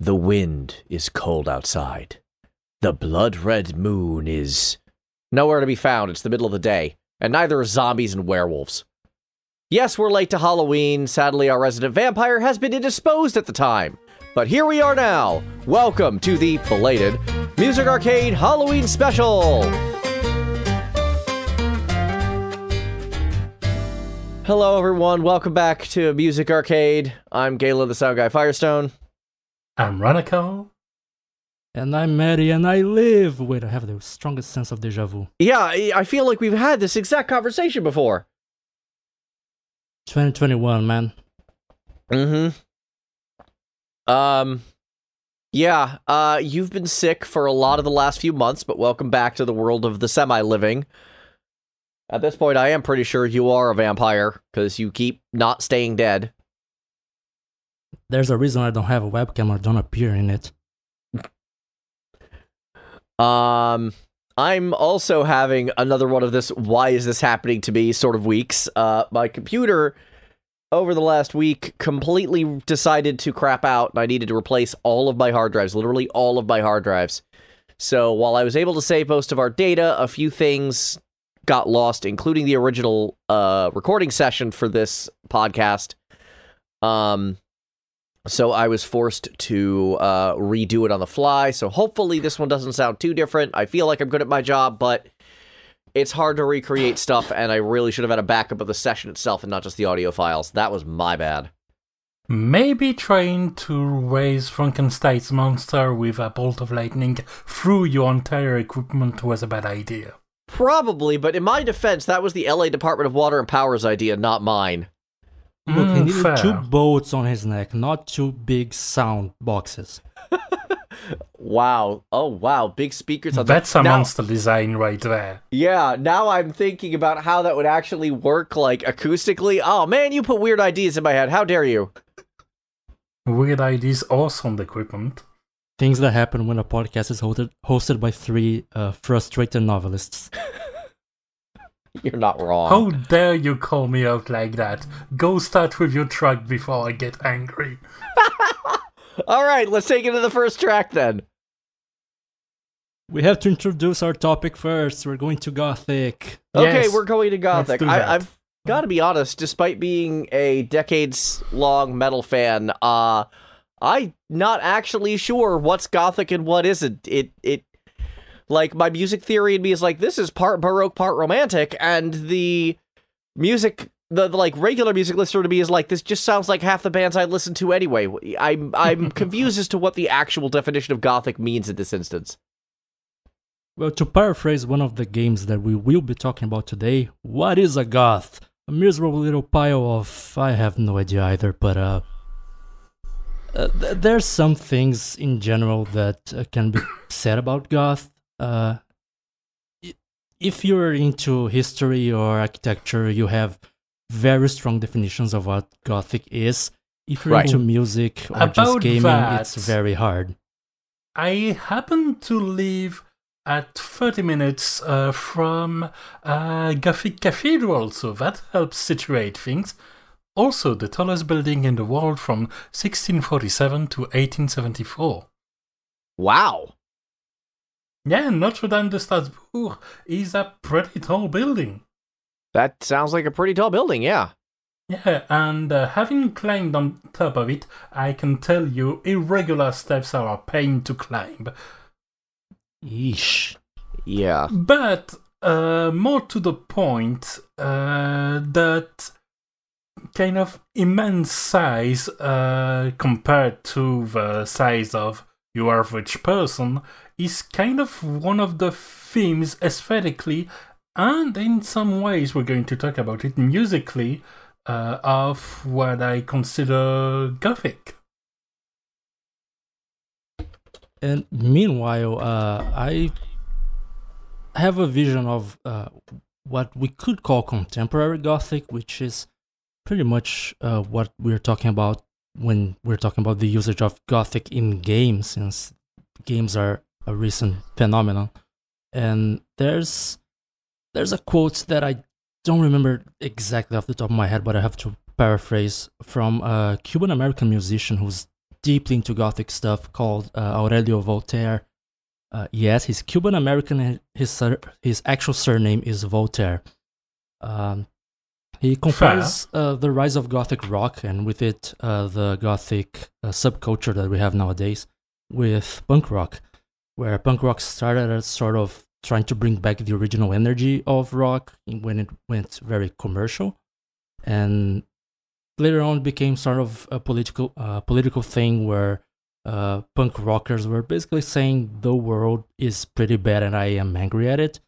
The wind is cold outside. The blood-red moon is nowhere to be found. It's the middle of the day, and neither are zombies and werewolves. Yes, we're late to Halloween. Sadly, our resident vampire has been indisposed at the time. But here we are now. Welcome to the belated Music Arcade Halloween Special. Hello, everyone. Welcome back to Music Arcade. I'm Galen, the sound guy, Firestone. I'm Ranabomination. And I'm Maddie, and I live. Wait, I have the strongest sense of deja vu. Yeah, I feel like we've had this exact conversation before. 2021, man. Yeah, you've been sick for a lot of the last few months, but welcome back to the world of the semi-living. At this point, I am pretty sure you are a vampire, because you keep not staying dead. There's a reason I don't have a webcam or don't appear in it. I'm also having another one of this why is this happening to me sort of weeks. My computer over the last week completely decided to crap out, and I needed to replace all of my hard drives, literally all of my hard drives. So while I was able to save most of our data, a few things got lost, including the original recording session for this podcast. So I was forced to redo it on the fly, so hopefully this one doesn't sound too different. I feel like I'm good at my job, but it's hard to recreate stuff, and I really should have had a backup of the session itself and not just the audio files. That was my bad. Maybe trying to raise Frankenstein's monster with a bolt of lightning through your entire equipment was a bad idea. Probably, but in my defense, that was the LA Department of Water and Power's idea, not mine. Look, he needed fair. 2 bolts on his neck, not 2 big sound boxes. Wow. Oh, wow. Big speakers on That's a now, monster design right there. Yeah, now I'm thinking about how that would actually work, like, acoustically. Oh, man, you put weird ideas in my head. How dare you? Weird ideas or sound equipment. Things that happen when a podcast is hosted by 3 frustrated novelists. You're not wrong. How dare you call me out like that? Go start with your track before I get angry. All right, let's take it to the first track then. We have to introduce our topic first. We're going to Gothic. Okay, Yes, we're going to Gothic. let's do that. I've got to be honest, despite being a decades-long metal fan, I'm not actually sure what's Gothic and what isn't. It like, my music theory in me is like, this is part Baroque, part Romantic, and the music, the like, regular music listener to me is like, this just sounds like half the bands I listen to anyway. I'm confused as to what the actual definition of Gothic means in this instance. Well, to paraphrase one of the games that we will be talking about today, what is a goth? A miserable little pile of... I have no idea either, but there's some things in general that can be said about goth. If you're into history or architecture, you have very strong definitions of what Gothic is. If you're into music or just About gaming, that, it's very hard. I happen to live at 30 minutes from Gothic Cathedral, so that helps situate things. Also, the tallest building in the world from 1647 to 1874. Wow. Yeah, Notre Dame de Strasbourg is a pretty tall building. That sounds like a pretty tall building, yeah. Yeah, and having climbed on top of it, I can tell you irregular steps are a pain to climb. Yeesh. Yeah. But more to the point, that kind of immense size compared to the size of your average person is kind of one of the themes aesthetically, and in some ways we're going to talk about it musically, of what I consider Gothic. And meanwhile, I have a vision of what we could call contemporary Gothic, which is pretty much what we're talking about when we're talking about the usage of Gothic in games, since games are a recent phenomenon. And there's a quote that I don't remember exactly off the top of my head, but I have to paraphrase from a Cuban-American musician whose deeply into Gothic stuff called Aurelio Voltaire. Yes, he's Cuban American, and his actual surname is Voltaire. He compares the rise of Gothic rock, and with it the Gothic subculture that we have nowadays, with punk rock, where punk rock started as sort of trying to bring back the original energy of rock when it went very commercial, and later on became sort of a political thing where punk rockers were basically saying the world is pretty bad and I am angry at it.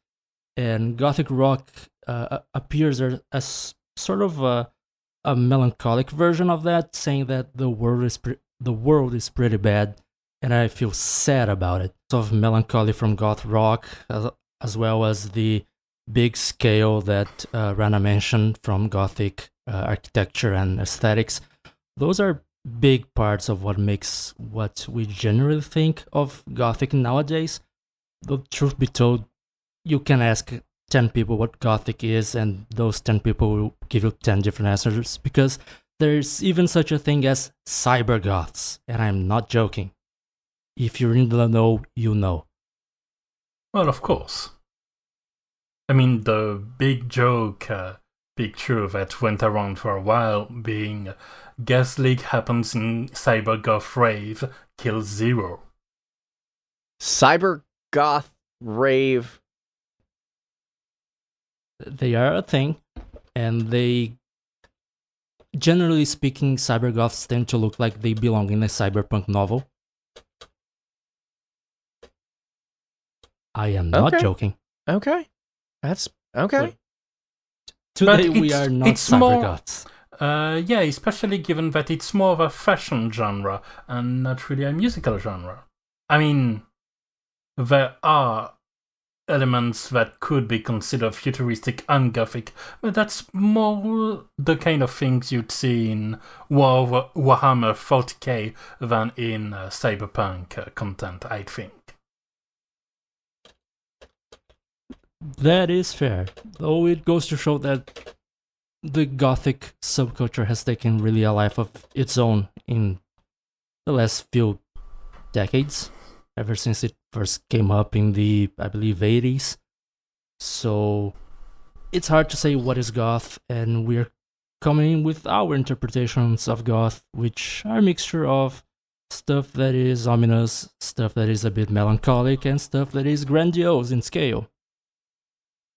And Gothic rock appears as sort of a melancholic version of that, saying that the world is pretty bad and I feel sad about it. Sort of melancholy from goth rock, as well as the big scale that Rana mentioned from Gothic architecture and aesthetics. Those are big parts of what makes what we generally think of Gothic nowadays. The truth be told, you can ask 10 people what Gothic is, and those 10 people will give you 10 different answers, because there's even such a thing as cyber goths, and I'm not joking. If you're in the know, you know. Well, of course. I mean, the big joke, big truth that went around for a while being Gas leak happens in cyber goth rave, kills 0. Cyber goth rave. They are a thing, and they, generally speaking, cyber goths tend to look like they belong in a cyberpunk novel. I am not joking. Okay. That's okay. Wait. Today we are not cyber goths. Yeah, especially given that it's more of a fashion genre and not really a musical genre. I mean, there are elements that could be considered futuristic and gothic, but that's more the kind of things you'd see in Warhammer 40k than in cyberpunk content, I think. That is fair, though it goes to show that the Gothic subculture has taken really a life of its own in the last few decades, ever since it first came up in the, I believe, 80s. So it's hard to say what is Goth, and we're coming in with our interpretations of Goth, which are a mixture of stuff that is ominous, stuff that is a bit melancholic, and stuff that is grandiose in scale.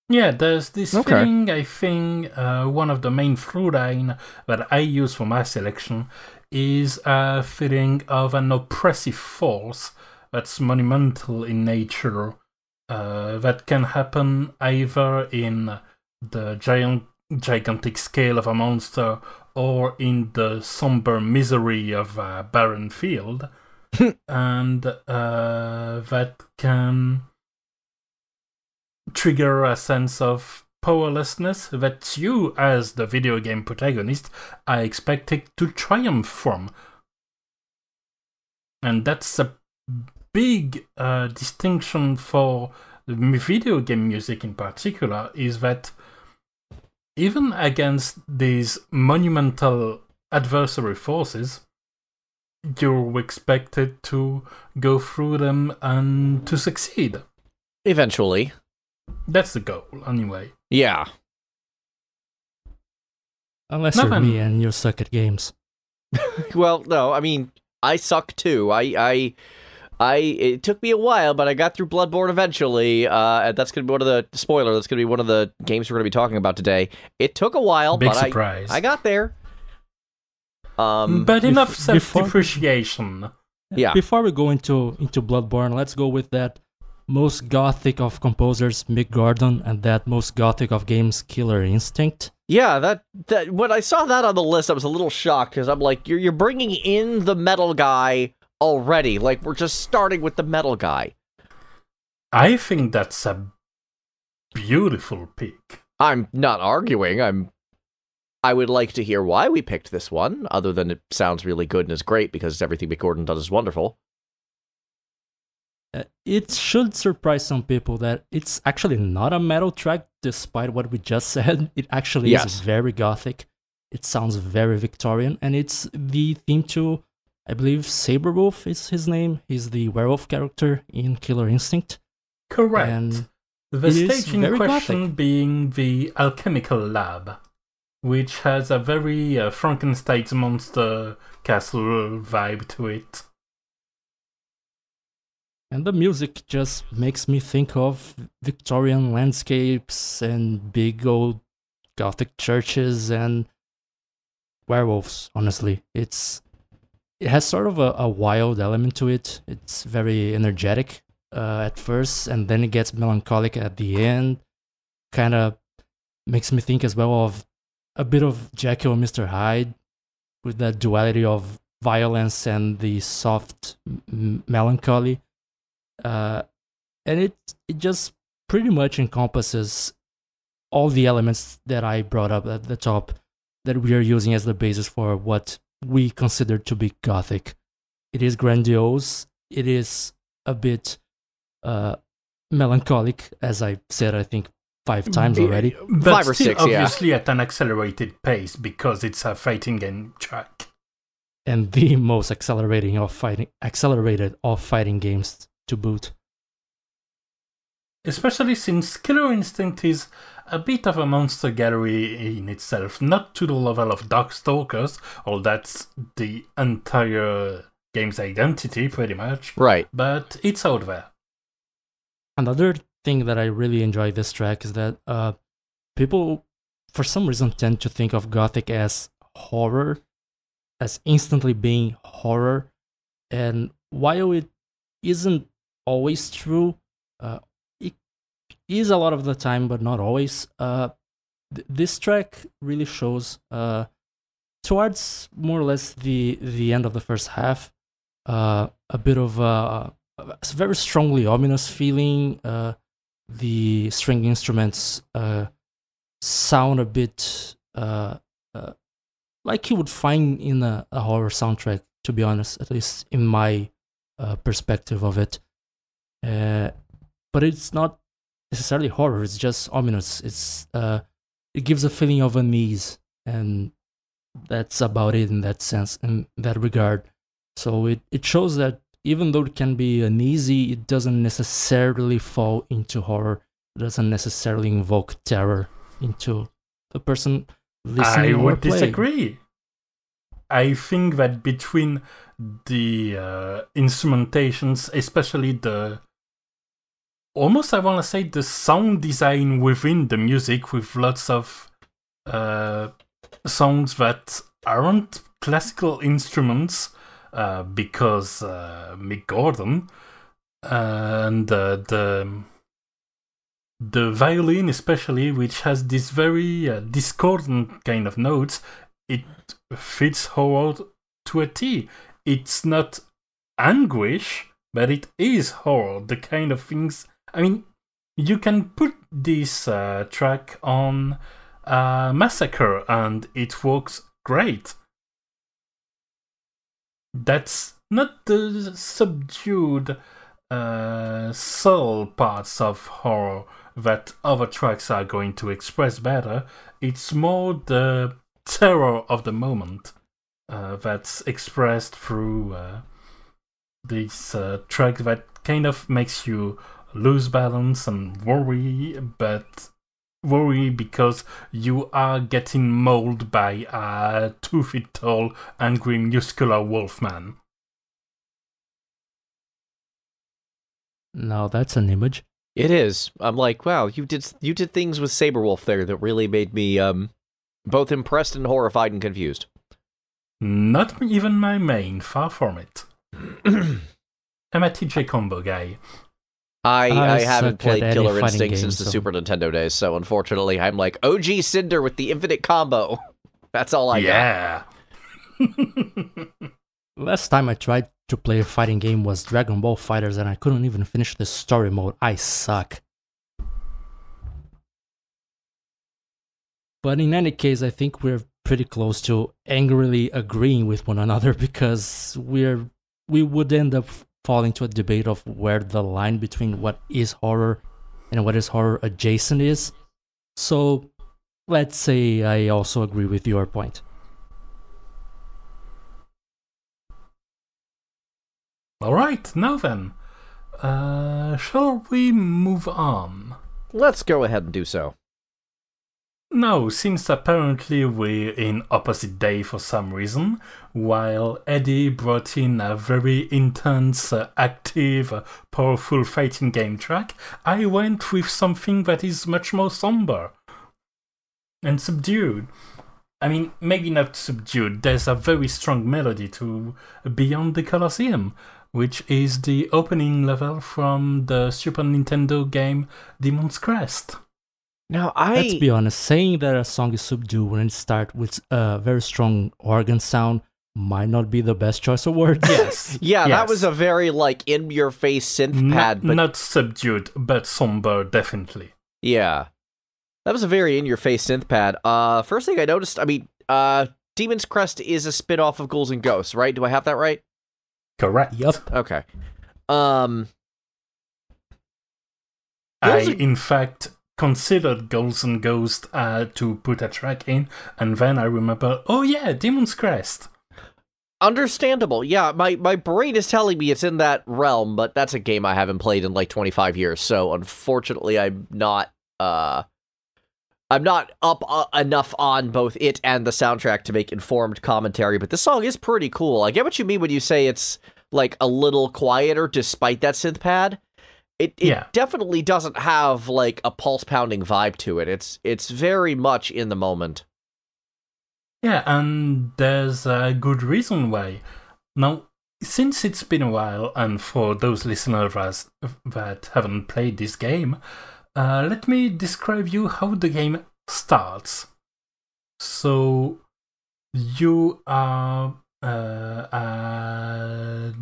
Yeah, there's this thing, I think, one of the main through line that I use for my selection is a feeling of an oppressive force that's monumental in nature, that can happen either in the gigantic scale of a monster or in the somber misery of a barren field, and that can trigger a sense of powerlessness that you, as the video game protagonist, are expected to triumph from. And that's a big distinction for the video game music in particular, is that even against these monumental adversary forces, you're expected to go through them and to succeed. Eventually. That's the goal, anyway. Yeah. Unless you're me and you suck at games. Well, no, I mean, I suck too. It took me a while, but I got through Bloodborne eventually. And that's going to be one of the, spoiler, that's going to be one of the games we're going to be talking about today. It took a while, Big but surprise. I got there. But enough self-depreciation. Yeah. Before we go into Bloodborne, let's go with that most gothic of composers, Mick Gordon, and that most gothic of games, Killer Instinct. Yeah, that when I saw that on the list, I was a little shocked, because I'm like, you're bringing in the metal guy already. Like, we're just starting with the metal guy. I think that's a beautiful pick. I'm not arguing. I would like to hear why we picked this one, other than it sounds really good and is great, because everything Mick Gordon does is wonderful. It should surprise some people that it's actually not a metal track, despite what we just said. It actually is very gothic. It sounds very Victorian, and it's the theme to I believe Saberwolf is his name. He's the werewolf character in Killer Instinct. Correct. And the it is stage in very question Gothic. being the Alchemical Lab, which has a very Frankenstein's monster castle vibe to it. And the music just makes me think of Victorian landscapes and big old Gothic churches and werewolves, honestly. It has sort of a wild element to it. It's very energetic at first, and then it gets melancholic at the end. Kind of makes me think as well of a bit of Jekyll and Mr. Hyde, with that duality of violence and the soft melancholy. And it just pretty much encompasses all the elements that I brought up at the top that we are using as the basis for what we consider to be Gothic. It is grandiose. It is a bit melancholic, as I said, I think 5 times already. But 5 or still 6, obviously at an accelerated pace because it's a fighting game track. And the most accelerated of fighting games to boot. Especially since Killer Instinct is a bit of a monster gallery in itself, not to the level of Darkstalkers, or that's the entire game's identity, pretty much. Right. But it's out there. Another thing that I really enjoy this track is that people, for some reason, tend to think of Gothic as horror, as instantly being horror. And while it isn't always true, it is a lot of the time, but not always. This track really shows, towards more or less the end of the first half, a bit of a very strongly ominous feeling. The string instruments sound a bit like you would find in a horror soundtrack, to be honest, at least in my perspective of it. But it's not necessarily horror, it's just ominous. It gives a feeling of unease, and that's about it in that sense, in that regard. So it shows that even though it can be uneasy, it doesn't necessarily fall into horror. It doesn't necessarily invoke terror into the person listening I or would playing. disagree. I think that between the instrumentations, especially almost I want to say the sound design within the music, with lots of songs that aren't classical instruments, because Mick Gordon, and the violin especially, which has this very discordant kind of notes, it fits horror to a T. It's not anguish, but it is horror. The kind of things... I mean, you can put this track on Massacre and it works great. That's not the subdued soul parts of horror that other tracks are going to express better. It's more the terror of the moment that's expressed through this track that kind of makes you lose balance and worry, but worry because you are getting mauled by a 2 feet tall, angry, muscular wolfman. Now that's an image. It is. I'm like, wow, you did things with Saberwolf there that really made me both impressed and horrified and confused. Not even my main, far from it. I'm a TJ combo guy. I haven't suck at played any Killer fighting Instinct game, since the so- Super Nintendo days, so unfortunately I'm like OG Cinder with the infinite combo. That's all I got. Yeah. Last time I tried to play a fighting game was Dragon Ball Fighters, and I couldn't even finish the story mode. I suck. But in any case, I think we're pretty close to angrily agreeing with one another, because we would end up falling to a debate of where the line between what is horror and what is horror adjacent is. So let's say I also agree with your point. Alright, now then. Shall we move on? Let's go ahead and do so. No, since apparently we're in opposite day for some reason, while Eddie brought in a very intense, active, powerful fighting game track, I went with something that is much more somber and subdued. I mean, maybe not subdued, there's a very strong melody to Beyond the Colosseum, which is the opening level from the Super Nintendo game Demon's Crest. Now, Let's be honest, saying that a song is subdued when it starts with a very strong organ sound might not be the best choice of words. Yes. Yeah, yes. That was a very, in-your-face synth pad. But not subdued, but somber, definitely. yeah. That was a very in-your-face synth pad. First thing I noticed, Demon's Crest is a spin-off of Ghouls and Ghosts, right? Do I have that right? Correct. Yup. Okay. In fact, considered Ghouls and Ghosts to put a track in, and then I remember, oh yeah, Demon's Crest. Understandable. Yeah, my brain is telling me it's in that realm, but that's a game I haven't played in 25 years, so unfortunately I'm not up enough on both it and the soundtrack to make informed commentary, but this song is pretty cool. I get what you mean when you say it's a little quieter despite that synth pad. It definitely doesn't have a pulse-pounding vibe to it. It's very much in the moment. Yeah, and there's a good reason why. Now, since it's been a while, and for those listeners that haven't played this game, let me describe you how the game starts. So, you are a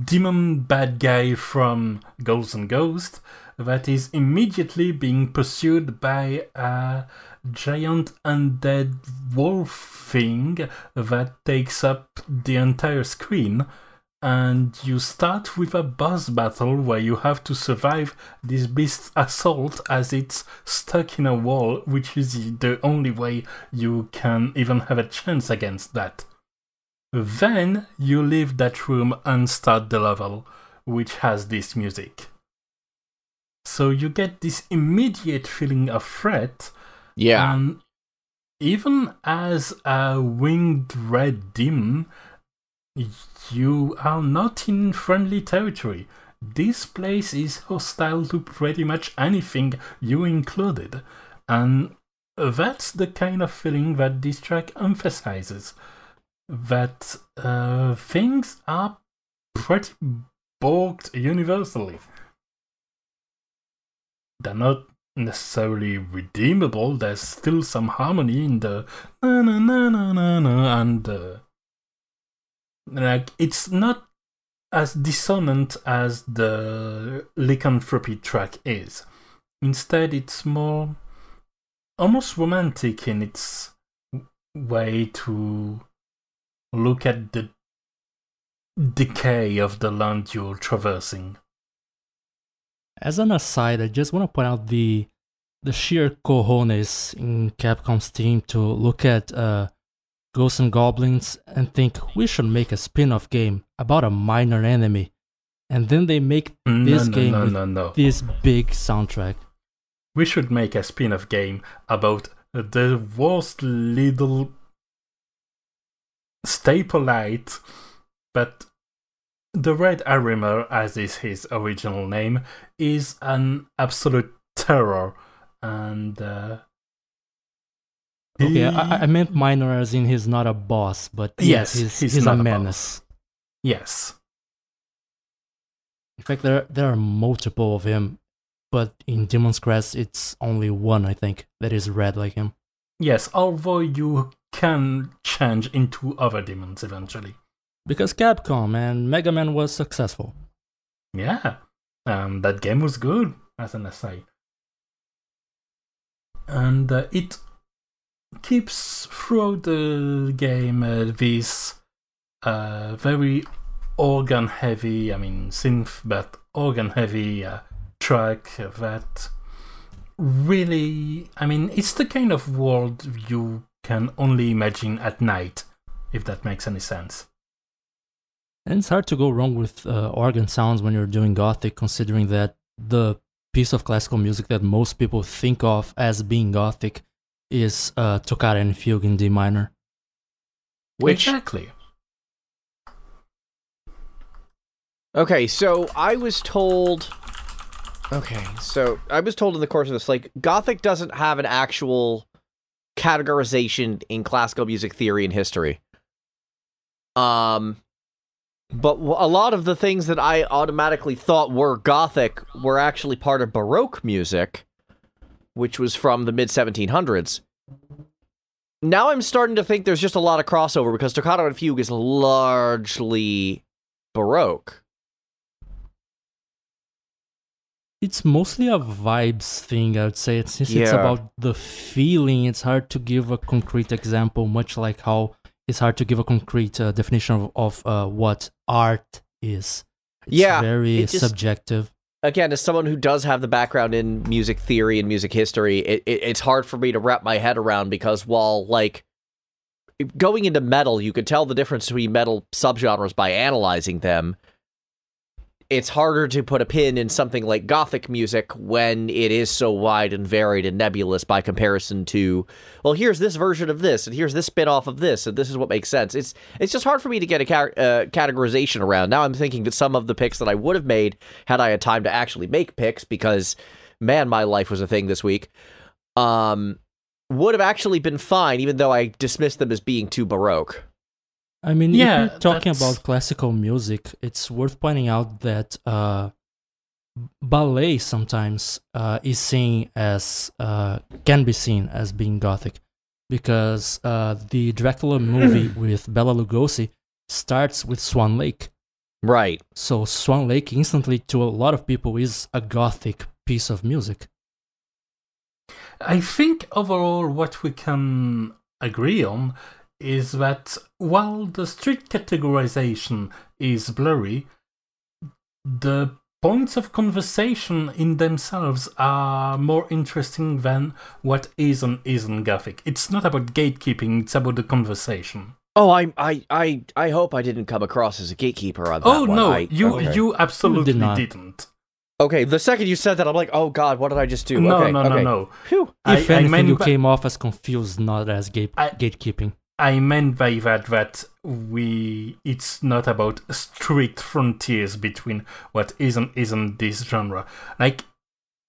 demon bad guy from Ghouls and Ghosts that is immediately being pursued by a giant undead wolf thing that takes up the entire screen, and you start with a boss battle where you have to survive this beast's assault as it's stuck in a wall, which is the only way you can even have a chance against that. Then you leave that room and start the level, which has this music. So you get this immediate feeling of threat. Yeah. And even as a winged red demon, you are not in friendly territory. This place is hostile to pretty much anything, you included. And that's the kind of feeling that this track emphasizes. That things are pretty borked universally. They're not necessarily redeemable, there's still some harmony in the na na na na na na, and it's not as dissonant as the Lycanthropy track is. Instead, it's more almost romantic in its way to look at the decay of the land you're traversing. As an aside, I just want to point out the sheer cojones in Capcom's team to look at Ghosts and Goblins and think we should make a spin-off game about a minor enemy. And then they make this game with this big soundtrack. We should make a spin-off game about the worst little stay polite, but the Red Arimer, as is his original name, is an absolute terror. And okay, I meant minor as in he's not a boss, but yes, he's a menace. Yes. In fact, there are multiple of him, but in Demon's Crest, it's only one, I think, that is red like him. Yes, although you can change into other demons eventually. Because Capcom and Mega Man was successful. Yeah, that game was good, as an aside. And it keeps throughout the game this very organ-heavy, synth, but organ-heavy track that really, it's the kind of world you can only imagine at night, if that makes any sense. And it's hard to go wrong with organ sounds when you're doing Gothic, considering that the piece of classical music that most people think of as being Gothic is Toccata and Fugue in D minor. Exactly. Okay, so I was told... Okay, so I was told in the course of this, like, Gothic doesn't have an actual categorization in classical music theory and history. But a lot of the things that I automatically thought were Gothic were actually part of Baroque music, which was from the mid-1700s. Now I'm starting to think there's just a lot of crossover, because Toccata and Fugue is largely Baroque. It's mostly a vibes thing, I would say. Since it's about the feeling, it's hard to give a concrete example, much like how it's hard to give a concrete definition of what art is. It's very subjective. Again, as someone who does have the background in music theory and music history, it's hard for me to wrap my head around, because while, like, going into metal, you could tell the difference between metal subgenres by analyzing them. It's harder to put a pin in something like Gothic music when it is so wide and varied and nebulous by comparison to, well, here's this version of this, and here's this spin-off of this, and this is what makes sense. It's just hard for me to get a categorization around. Now I'm thinking that some of the picks that I would have made had I had time to actually make picks, because, man, my life was a thing this week, would have actually been fine, even though I dismissed them as being too Baroque. I mean, if you're talking about classical music, it's worth pointing out that ballet sometimes is seen as can be seen as being Gothic, because the Dracula movie with Bela Lugosi starts with Swan Lake. Right. So Swan Lake instantly, to a lot of people, is a Gothic piece of music. I think overall what we can agree on is that while the strict categorization is blurry, the points of conversation in themselves are more interesting than what is and isn't Gothic. It's not about gatekeeping, it's about the conversation. Oh, I hope I didn't come across as a gatekeeper on that one. Oh, no, you absolutely didn't. Okay, the second you said that, I'm like, oh god, what did I just do? No. Phew. If anything, you came off as confused, not as gatekeeping. I meant by that it's not about strict frontiers between what is and isn't this genre. Like,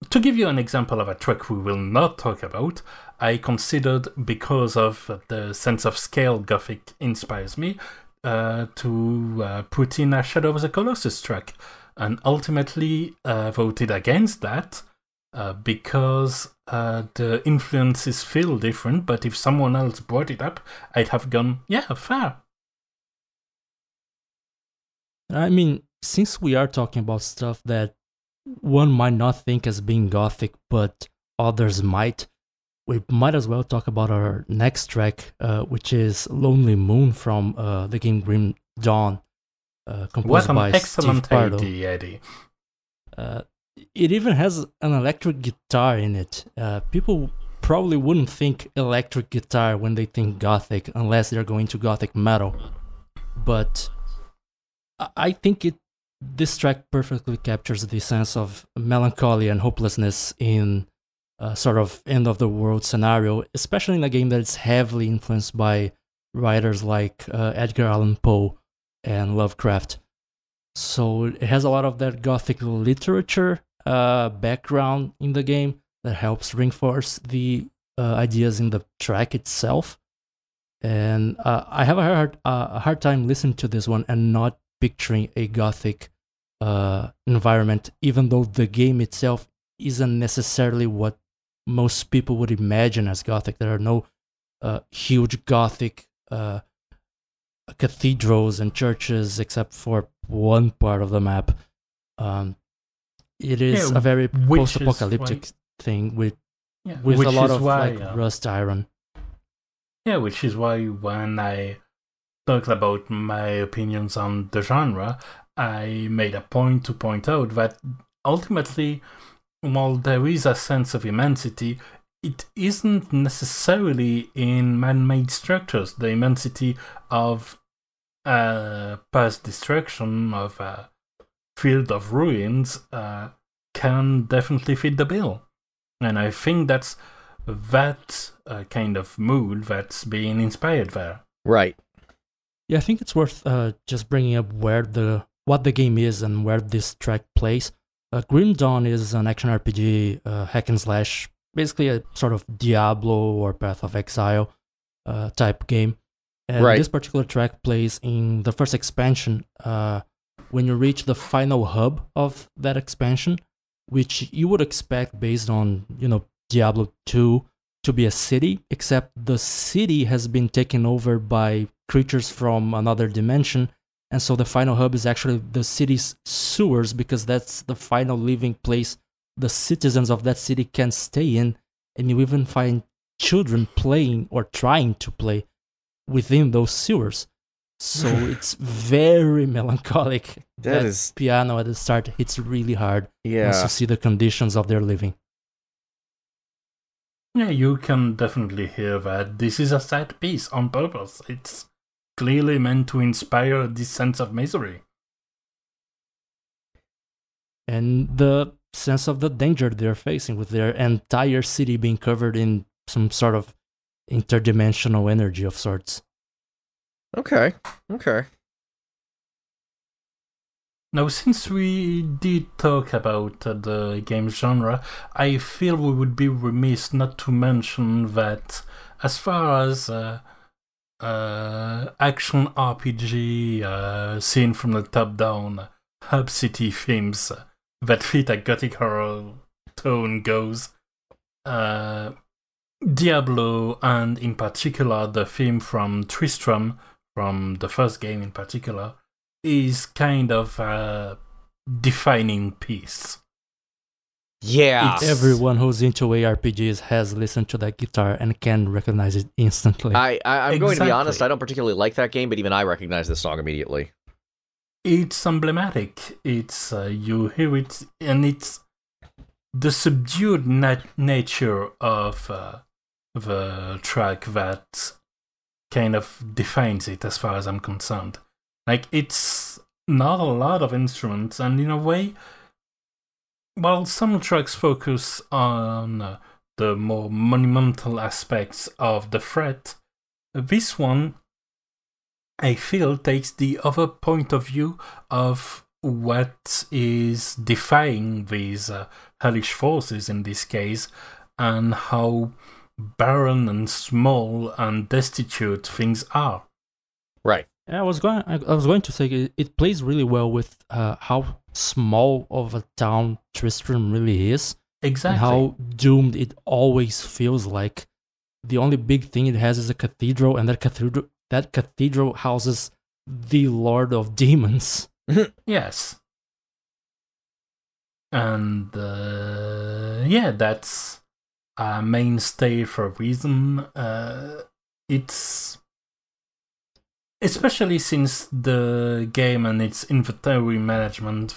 to give you an example of a track we will not talk about, I considered, because of the sense of scale Gothic inspires me, to put in a Shadow of the Colossus track, and ultimately voted against that, because the influences feel different, but if someone else brought it up, I'd have gone, yeah, fair. I mean, since we are talking about stuff that one might not think as being Gothic, but others might, we might as well talk about our next track, which is Lonely Moon from the game Grim Dawn, composed by excellent Steve Pardo. idea, Eddie. It even has an electric guitar in it. People probably wouldn't think electric guitar when they think Gothic, unless they're going to Gothic metal. But I think this track perfectly captures the sense of melancholy and hopelessness in a sort of end-of-the-world scenario, especially in a game that is heavily influenced by writers like Edgar Allan Poe and Lovecraft. So it has a lot of that Gothic literature background in the game that helps reinforce the ideas in the track itself. And I have a hard time listening to this one and not picturing a Gothic environment, even though the game itself isn't necessarily what most people would imagine as Gothic. There are no huge Gothic cathedrals and churches except for one part of the map. It is a very post-apocalyptic thing with a lot of rust iron. Yeah, which is why when I talked about my opinions on the genre, I made a point to point out that ultimately, while there is a sense of immensity, it isn't necessarily in man-made structures. The immensity of past destruction of a field of ruins can definitely fit the bill. And I think that's that kind of mood that's being inspired there. Right. Yeah, I think it's worth just bringing up what the game is and where this track plays. Grim Dawn is an action RPG hack and slash, basically a sort of Diablo or Path of Exile type game. And this particular track plays in the first expansion when you reach the final hub of that expansion, which you would expect based on, Diablo 2 to be a city, except the city has been taken over by creatures from another dimension, and so the final hub is actually the city's sewers, because that's the final living place the citizens of that city can stay in, and you even find children playing or trying to play within those sewers. So it's very melancholic. That piano at the start hits really hard once you see the conditions of their living. Yeah, you can definitely hear that this is a sad piece on purpose. It's clearly meant to inspire this sense of misery. And the sense of the danger they're facing with their entire city being covered in some sort of interdimensional energy of sorts. Okay. Now, since we did talk about the game genre, I feel we would be remiss not to mention that as far as action RPG seen from the top down hub city themes that fit a gothic horror tone goes, Diablo, and in particular the theme from Tristram, from the first game in particular, is kind of a defining piece. Yeah. Everyone who's into ARPGs has listened to that guitar and can recognize it instantly. I'm going to be honest, I don't particularly like that game, but even I recognize this song immediately. It's emblematic. It's you hear it, and it's the subdued nature of the track that kind of defines it, as far as I'm concerned. Like, it's not a lot of instruments, and in a way, while some tracks focus on the more monumental aspects of the threat, this one, I feel, takes the other point of view of what is defying these hellish forces in this case, and how barren and small and destitute things are. Right. I was going to say it plays really well with how small of a town Tristram really is. Exactly. And how doomed it always feels like. The only big thing it has is a cathedral, and that cathedral houses the Lord of Demons. Yes. And that's a mainstay for a reason. It's especially since the game and its inventory management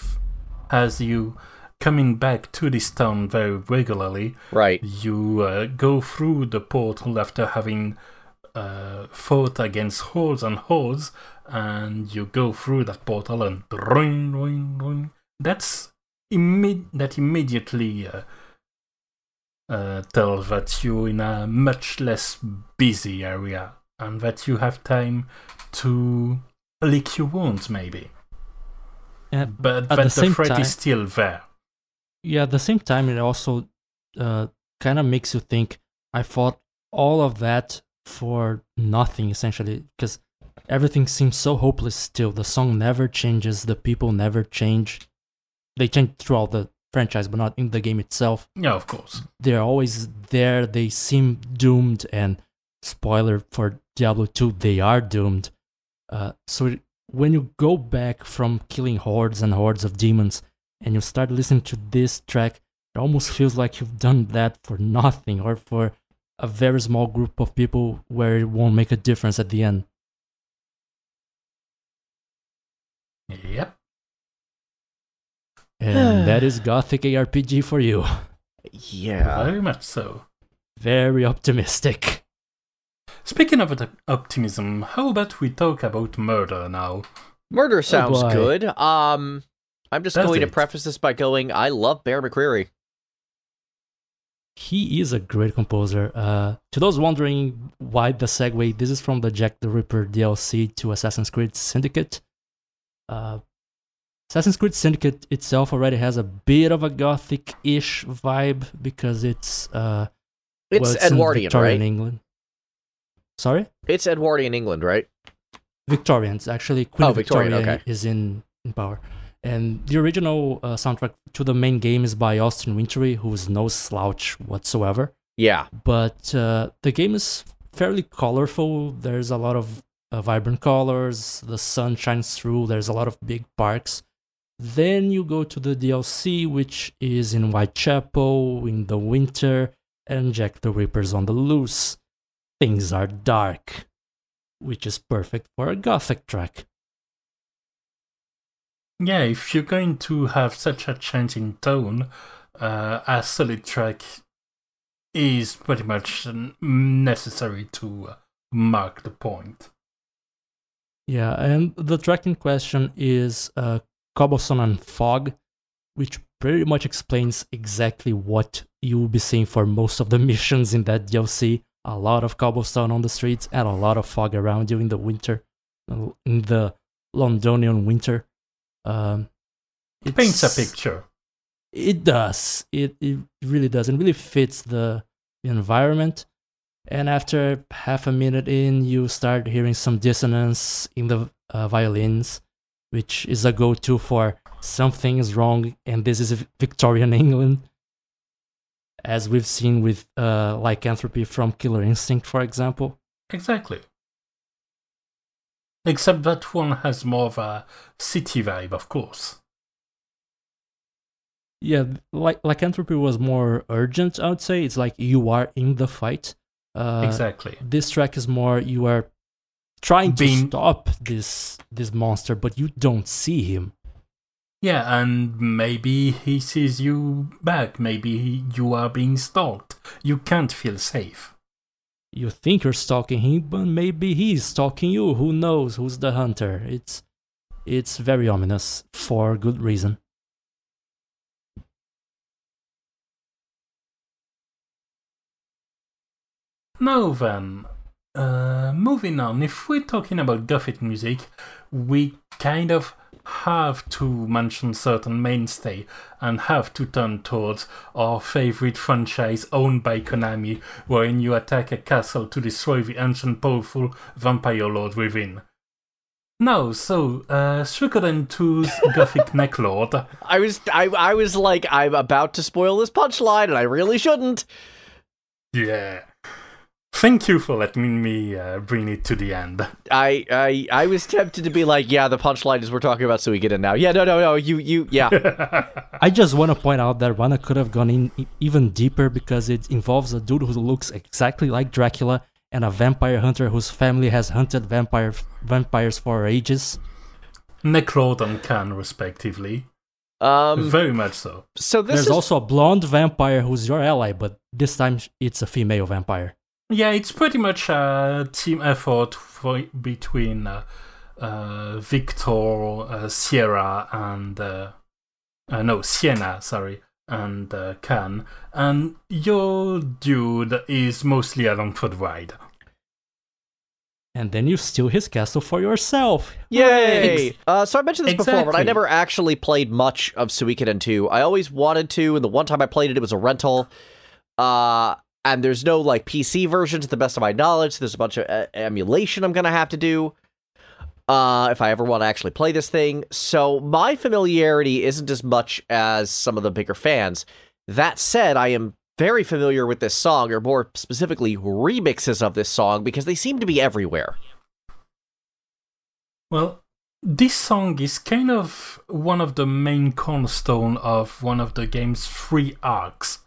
has you coming back to this town very regularly. Right. You go through the portal after having fought against hordes and hordes, and you go through that portal and ring, ring, ring. That immediately tells that you're in a much less busy area, and that you have time to lick your wounds, maybe. But the threat is still there. Yeah, at the same time, it also kind of makes you think, I fought all of that for nothing, essentially, because everything seems so hopeless still. The song never changes, the people never change. They change throughout the franchise, but not in the game itself. Yeah, of course. They're always there, they seem doomed, and spoiler for Diablo 2, they are doomed. When you go back from killing hordes and hordes of demons, and you start listening to this track, it almost feels like you've done that for nothing, or for a very small group of people where it won't make a difference at the end. Yep. And that is Gothic ARPG for you. Yeah. Very much so. Very optimistic. Speaking of optimism, how about we talk about murder now? Murder sounds good. I'm just going to it? preface this by going, I love Bear McCreary. He is a great composer. To those wondering why the segue, this is from the Jack the Ripper DLC to Assassin's Creed Syndicate. Assassin's Creed Syndicate itself already has a bit of a Gothic-ish vibe because it's Edwardian, Victorian right? England. Sorry? It's Edwardian England, right? Victorians. Actually, Queen Victorian, Victoria okay. is in power. And the original soundtrack to the main game is by Austin Wintory, who's no slouch whatsoever. Yeah. But the game is fairly colorful. There's a lot of vibrant colors. The sun shines through. There's a lot of big parks. Then you go to the DLC, which is in Whitechapel in the winter, and Jack the Ripper's on the loose. Things are dark, which is perfect for a Gothic track. Yeah, if you're going to have such a change in tone, a solid track is pretty much necessary to mark the point. Yeah, and the track in question is Cobblestone and Fog, which pretty much explains exactly what you will be seeing for most of the missions in that DLC. A lot of cobblestone on the streets and a lot of fog around you in the winter, in the Londonian winter. It paints a picture. It does. It really does. It really fits the environment. And after half a minute in, you start hearing some dissonance in the violins, which is a go-to for something is wrong, and this is Victorian England, as we've seen with Lycanthropy from Killer Instinct, for example. Exactly. Except that one has more of a city vibe, of course. Yeah, Lycanthropy was more urgent, I would say. It's like you are in the fight. Exactly. This track is more you are trying to stop this monster, but you don't see him. Yeah, and maybe he sees you back. Maybe you are being stalked. You can't feel safe. You think you're stalking him, but maybe he's stalking you. Who knows who's the hunter? It's very ominous for good reason. Now then, moving on, if we're talking about Gothic music, we kind of have to mention certain mainstay and have to turn towards our favorite franchise owned by Konami, wherein you attack a castle to destroy the ancient powerful vampire lord within. Now, so, Suikoden 2's Gothic Neclord. I was like, I'm about to spoil this punchline, and I really shouldn't. Yeah. Thank you for letting me bring it to the end. I was tempted to be like, yeah, the punchline is we're talking about Suikoden now. Yeah, no, yeah. I just want to point out that Rana could have gone in even deeper because it involves a dude who looks exactly like Dracula and a vampire hunter whose family has hunted vampires for ages. Neclord and Khan, respectively. Very much so. So There's also a blonde vampire who's your ally, but this time it's a female vampire. Yeah, it's pretty much a team effort between Victor, Sierra, and Sienna, sorry, and Khan. And your dude is mostly along for the ride. And then you steal his castle for yourself. Yay! So I mentioned this before, but I Exactly. never actually played much of Suikoden 2. I always wanted to, and the one time I played it, it was a rental. And there's no, like, PC version to the best of my knowledge. So there's a bunch of emulation I'm going to have to do if I ever want to actually play this thing. So my familiarity isn't as much as some of the bigger fans. That said, I am very familiar with this song, or more specifically, remixes of this song, because they seem to be everywhere. Well, this song is kind of one of the main cornerstone of one of the game's 3 arcs.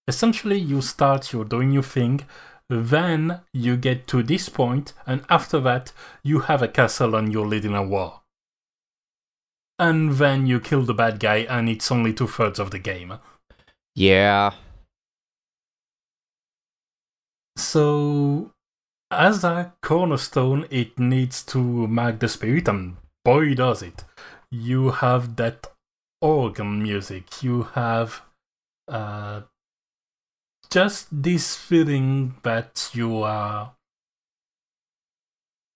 Essentially, you start, you're doing your thing, then you get to this point, and after that, you have a castle and you're leading a war. And then you kill the bad guy, and it's only 2/3 of the game. Yeah. So, as a cornerstone, it needs to mark the spirit, and boy does it. You have that organ music, you have just this feeling that you are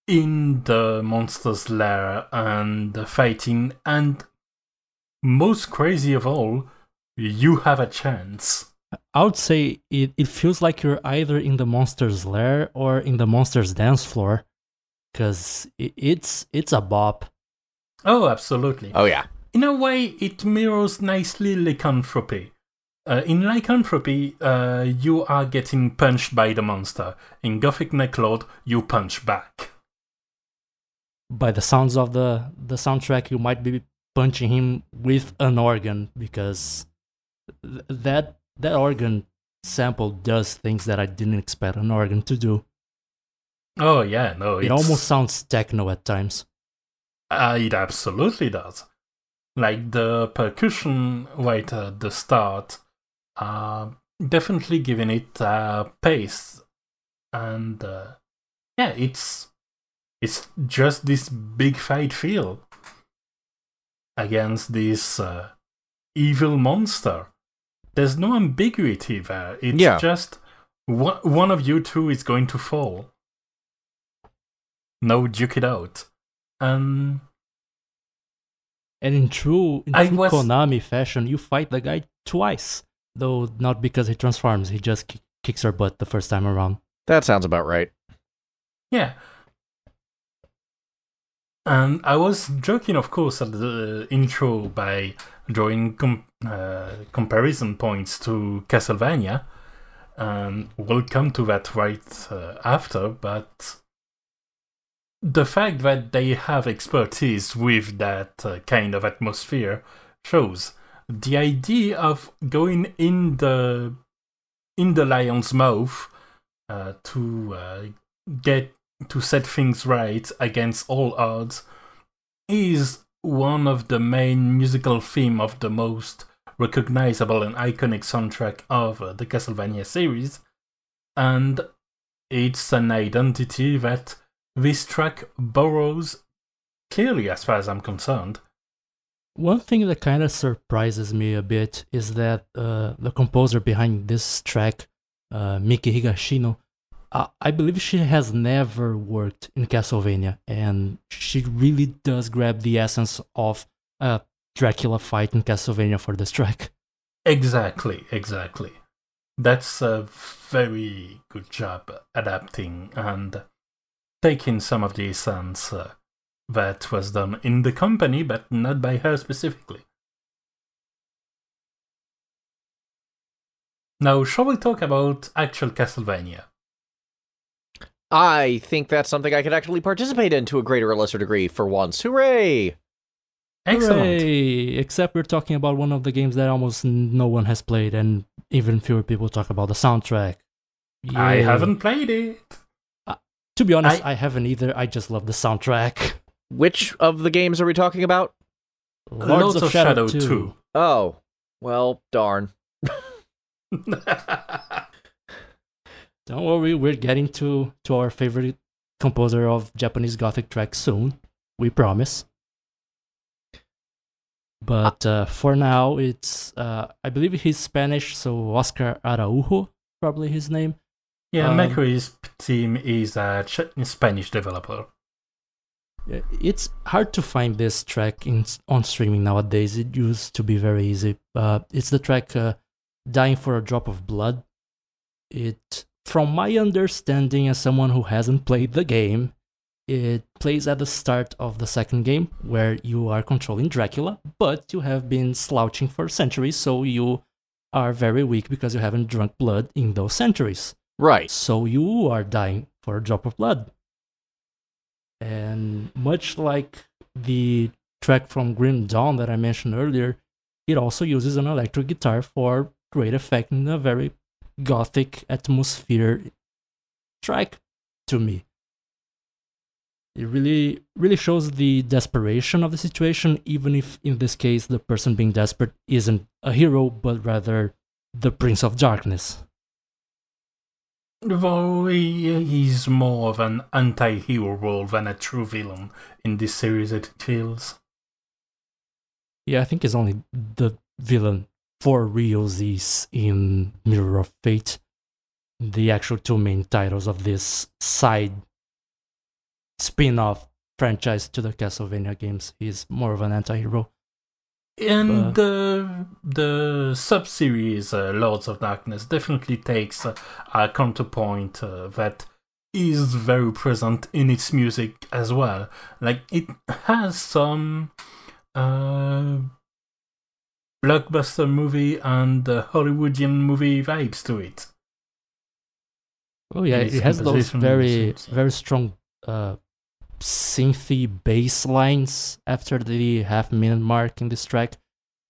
in the monster's lair and fighting, and most crazy of all, you have a chance. I would say it feels like you're either in the monster's lair or in the monster's dance floor, because it's a bop. Oh, absolutely. Oh, yeah. In a way, it mirrors nicely Lycanthropy. In Lycanthropy, you are getting punched by the monster. In Gothic Neclord, you punch back. By the sounds of the soundtrack, you might be punching him with an organ, because that organ sample does things that I didn't expect an organ to do. Oh yeah, no, it almost sounds techno at times. It absolutely does. Like the percussion right at the start, definitely giving it pace, and yeah, it's just this big fight feel against this evil monster. There's no ambiguity there. It's just one of you two is going to fall. No duke it out. And in true Konami fashion, you fight the guy twice. Though not because he transforms, he just kicks her butt the first time around. That sounds about right. Yeah. And I was joking, of course, at the intro by drawing comparison points to Castlevania, and we'll come to that right after, but the fact that they have expertise with that kind of atmosphere shows. The idea of going in the lion's mouth to set things right against all odds is one of the main musical theme of the most recognizable and iconic soundtrack of the Castlevania series, and it's an identity that this track borrows clearly, as far as I'm concerned. One thing that kind of surprises me a bit is that the composer behind this track, Miki Higashino, I believe she has never worked in Castlevania, and she really does grab the essence of a Dracula fight in Castlevania for this track. Exactly. That's a very good job adapting and taking some of the essence that was done in the company, but not by her specifically. Now, shall we talk about actual Castlevania? I think that's something I could actually participate in to a greater or lesser degree for once. Hooray! Excellent. Hooray! Except we're talking about one of the games that almost no one has played, and even fewer people talk about the soundtrack. Yay. I haven't played it. To be honest, I haven't either. I just love the soundtrack. Which of the games are we talking about? Lords of Shadow 2. Oh, well, darn. Don't worry, we're getting to our favorite composer of Japanese Gothic tracks soon. We promise. But for now, it's, I believe he's Spanish, so Óscar Araujo, probably his name. Yeah, McCreary's team is a Spanish developer. It's hard to find this track on streaming nowadays. It used to be very easy. It's the track Dying for a Drop of Blood. From my understanding as someone who hasn't played the game, it plays at the start of the second game, where you are controlling Dracula, but you have been slouching for centuries, so you are very weak because you haven't drunk blood in those centuries. Right. So you are dying for a drop of blood. And much like the track from Grim Dawn that I mentioned earlier, it also uses an electric guitar for great effect in a very gothic atmosphere track to me. It really shows the desperation of the situation, even if in this case the person being desperate isn't a hero, but rather the Prince of Darkness. Though he's more of an anti-hero role than a true villain in this series, it feels. Yeah, I think he's only the villain for realsies in Mirror of Fate, the actual two main titles of this side spin-off franchise to the Castlevania games. He's more of an anti-hero. And the sub-series Lords of Darkness definitely takes a counterpoint that is very present in its music as well. Like, it has some blockbuster movie and Hollywoodian movie vibes to it. Oh yeah, it has those very strong synthy bass lines after the half-minute mark in this track,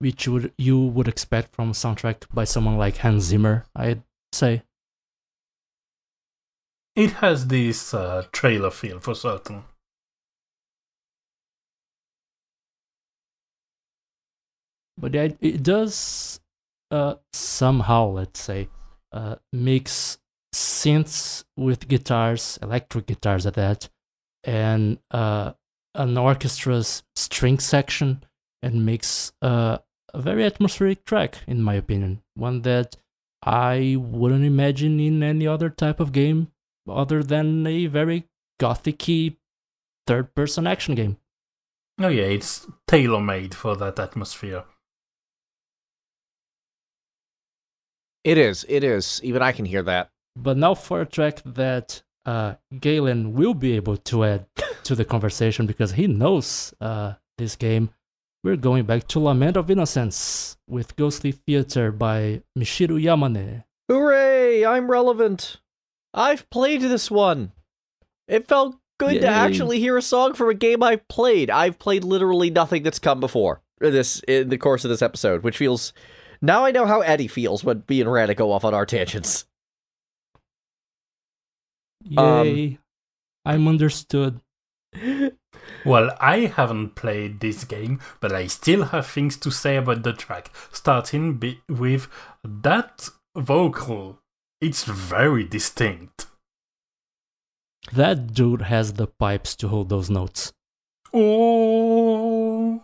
which you would expect from a soundtrack by someone like Hans Zimmer, I'd say. It has this trailer feel for certain. But yeah, it does somehow, let's say, mix synths with guitars, electric guitars at that, and an orchestra's string section, and makes a very atmospheric track, in my opinion. One that I wouldn't imagine in any other type of game other than a very gothic-y third-person action game. Oh yeah, it's tailor-made for that atmosphere. It is. Even I can hear that. But now for a track that Galen will be able to add to the conversation because he knows this game, we're going back to Lament of Innocence with Ghostly Theater by Michiru Yamane. Hooray! I'm relevant. I've played this one. It felt good to actually hear a song from a game I've played. I've played literally nothing that's come before in the course of this episode, which feels... Now I know how Eddie feels when me and Rana go off on our tangents. Yay. I'm understood. Well, I haven't played this game, but I still have things to say about the track, starting with that vocal. It's very distinct. That dude has the pipes to hold those notes. Oh...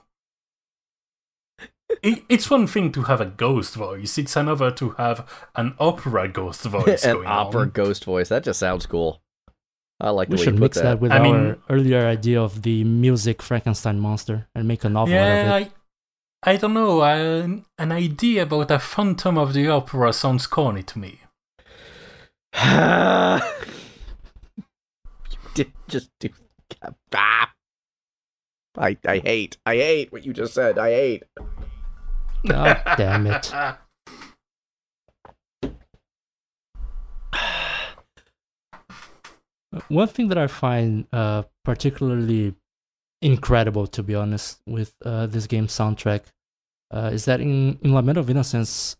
It's one thing to have a ghost voice, it's another to have an opera ghost voice An going opera on. ghost voice. That just sounds cool. I like the We way should you put mix that with I our mean, earlier idea of the music Frankenstein monster and make a novel out of it. I don't know, an idea about a Phantom of the Opera sounds corny to me. Just do... I hate what you just said. I hate. God damn it. One thing that I find particularly incredible, to be honest, with this game's soundtrack is that in Lament of Innocence,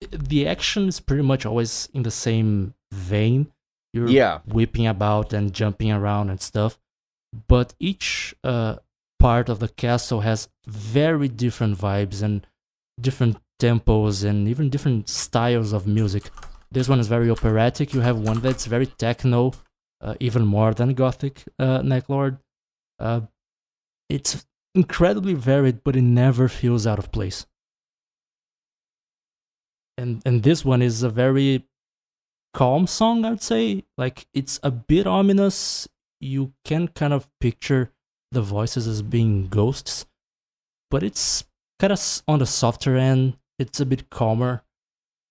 the action is pretty much always in the same vein. You're whipping about and jumping around and stuff. But each part of the castle has very different vibes and different tempos and even different styles of music. This one is very operatic. You have one that's very techno, even more than Gothic, Neclord. It's incredibly varied, but it never feels out of place. And this one is a very calm song, I'd say. Like, it's a bit ominous. You can kind of picture the voices as being ghosts, but it's kind of on the softer end. It's a bit calmer,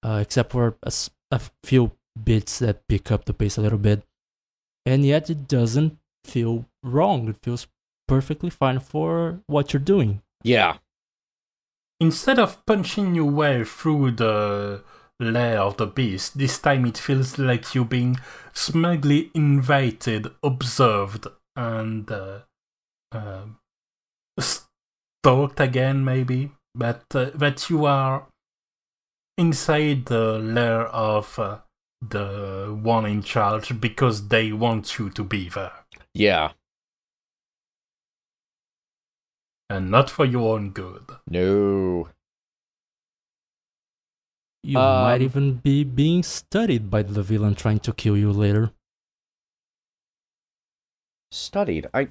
except for a few bits that pick up the pace a little bit. And yet it doesn't feel wrong. It feels perfectly fine for what you're doing. Yeah. Instead of punching your way through the lair of the beast, this time it feels like you're being smugly invited, observed, and stalked again, maybe. But that you are inside the lair of the one in charge because they want you to be there. Yeah. And not for your own good. No. You might even be being studied by the villain trying to kill you later. Studied. I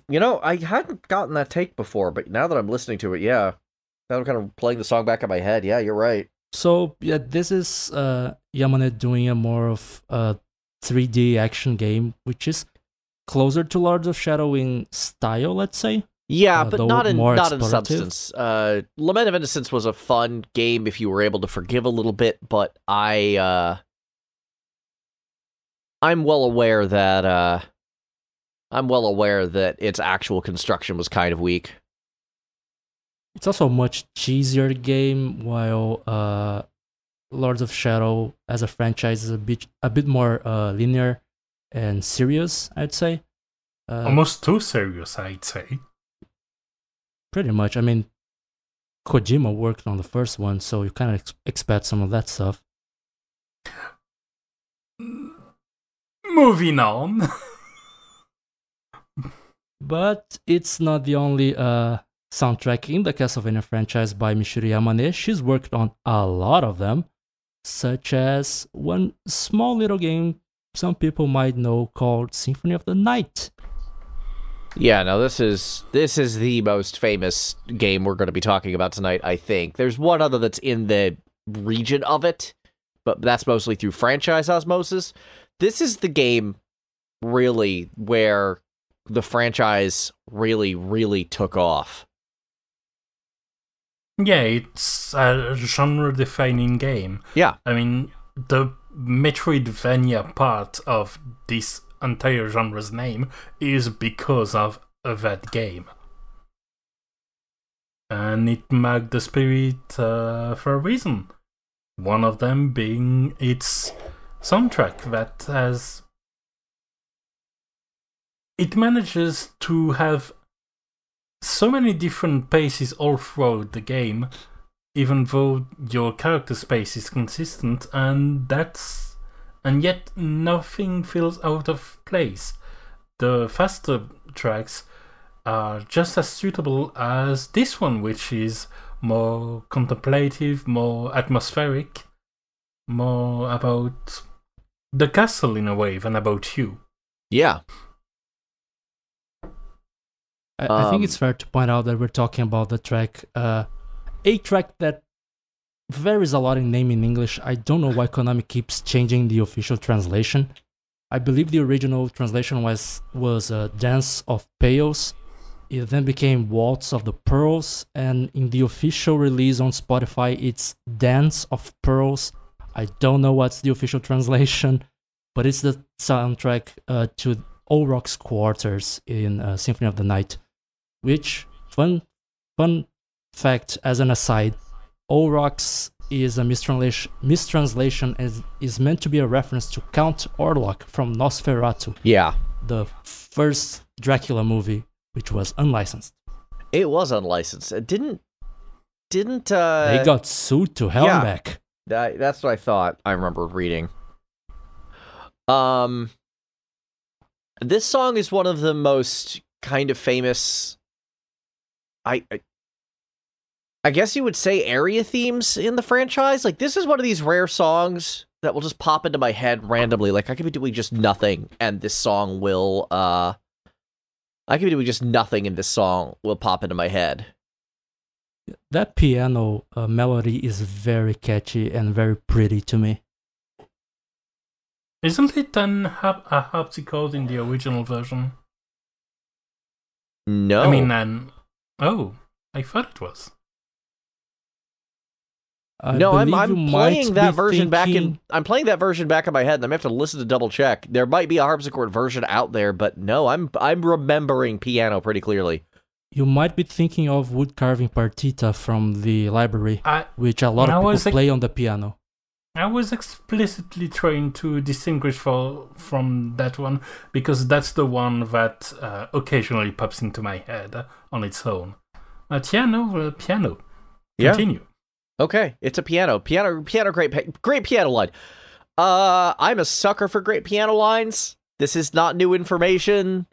hadn't gotten that take before, but now that I'm listening to it, yeah. Now I'm kind of playing the song back in my head. Yeah, you're right. So, yeah, this is Yamane doing a more of a 3D action game, which is closer to Lords of Shadow in style, let's say. Yeah, but not in substance. Lament of Innocence was a fun game if you were able to forgive a little bit, but I'm well aware that its actual construction was kind of weak. It's also a much cheesier game, while Lords of Shadow as a franchise is a bit more linear and serious, I'd say. Almost too serious, I'd say. Pretty much. I mean, Kojima worked on the first one, so you kind of expect some of that stuff. Moving on. But it's not the only soundtrack in the Castlevania franchise by Michiru Yamane. She's worked on a lot of them, such as one small little game some people might know called Symphony of the Night. Yeah, no, this is the most famous game we're going to be talking about tonight, I think. There's one other that's in the region of it, but that's mostly through franchise osmosis. This is the game, really, where the franchise really, really took off. Yeah, it's a genre-defining game. Yeah. I mean, the Metroidvania part of this entire genre's name is because of that game. And it marked the spirit for a reason. One of them being its soundtrack that has... It manages to have so many different paces all throughout the game, even though your character space is consistent, and yet nothing feels out of place. The faster tracks are just as suitable as this one, which is more contemplative, more atmospheric, more about the castle in a way than about you. Yeah. I think it's fair to point out that we're talking about the track, a track that varies a lot in name in English. I don't know why Konami keeps changing the official translation. I believe the original translation was Dance of Pails. It then became Waltz of the Pearls, and in the official release on Spotify, it's Dance of Pearls. I don't know what's the official translation, but it's the soundtrack to Olrock's Quarters in Symphony of the Night, which, fun fact as an aside, Olrock's is a mistranslation and is meant to be a reference to Count Orlok from Nosferatu. Yeah. The first Dracula movie, which was unlicensed. It was unlicensed. It didn't they got sued to hell and back. That's what I thought. I remember reading. This song is one of the most kind of famous, I guess you would say, area themes in the franchise. Like, this is one of these rare songs that will just pop into my head randomly. Like, I could be doing just nothing, and this song will, I could be doing just nothing, and this song will pop into my head. That piano melody is very catchy and very pretty to me. Isn't it a harpsichord in the original version? No. I mean, I thought it was. No, I'm playing that version back in. I'm playing that version back in my head, and I'm gonna have to listen to double check. There might be a harpsichord version out there, but no, I'm remembering piano pretty clearly. You might be thinking of wood carving partita from the library, which a lot of people play on the piano. I was explicitly trying to distinguish from that one because that's the one that occasionally pops into my head on its own. But yeah, no, piano. Continue. Yeah. Okay, it's a piano, great piano line. I'm a sucker for great piano lines. This is not new information.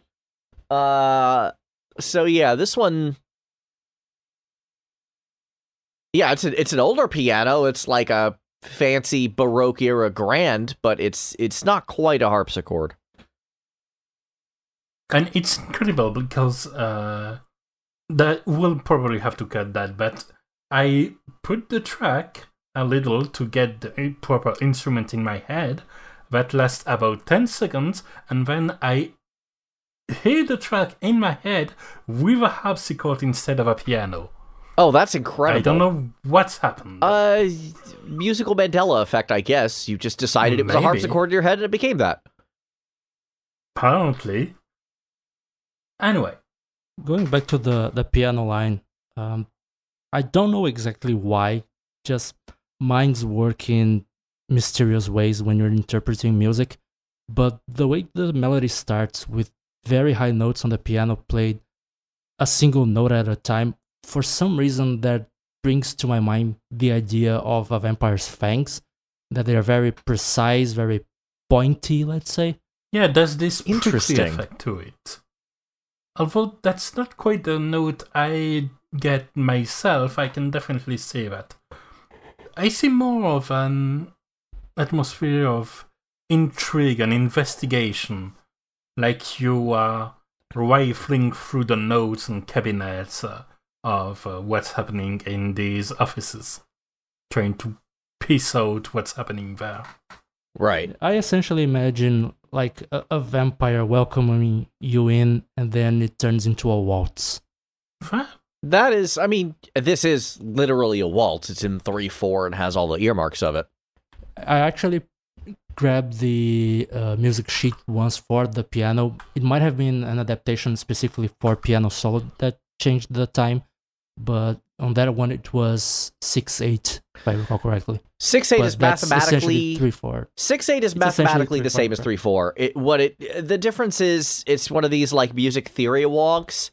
So yeah, this one. Yeah, it's an older piano. It's like a fancy Baroque era grand, but it's not quite a harpsichord. And it's incredible because that we'll probably have to cut that, but I put the track a little to get the proper instrument in my head. That lasts about 10 seconds, and then I hear the track in my head with a harpsichord instead of a piano. Oh, that's incredible. I don't know what's happened. Musical Mandela effect, I guess. You just decided it was a harpsichord in your head and it became that. Apparently. Anyway. Going back to the piano line, I don't know exactly why, just minds work in mysterious ways when you're interpreting music, but the way the melody starts with very high notes on the piano played a single note at a time, for some reason that brings to my mind the idea of a vampire's fangs, that they are very precise, very pointy, let's say. Yeah, there's this interesting effect to it. Although that's not quite the note I get myself, I can definitely say that. I see more of an atmosphere of intrigue and investigation, like you are rifling through the notes and cabinets of what's happening in these offices, trying to piece out what's happening there. Right. I essentially imagine like a vampire welcoming you in, and then it turns into a waltz. That is, I mean, this is literally a waltz. It's in 3/4 and has all the earmarks of it. I actually grabbed the music sheet once for the piano. It might have been an adaptation specifically for piano solo that changed the time, but on that one it was 6/8, if I recall correctly. 6/8 is mathematically 3/4. 6/8 is mathematically the same as 3/4. The difference is it's one of these like music theory wonks.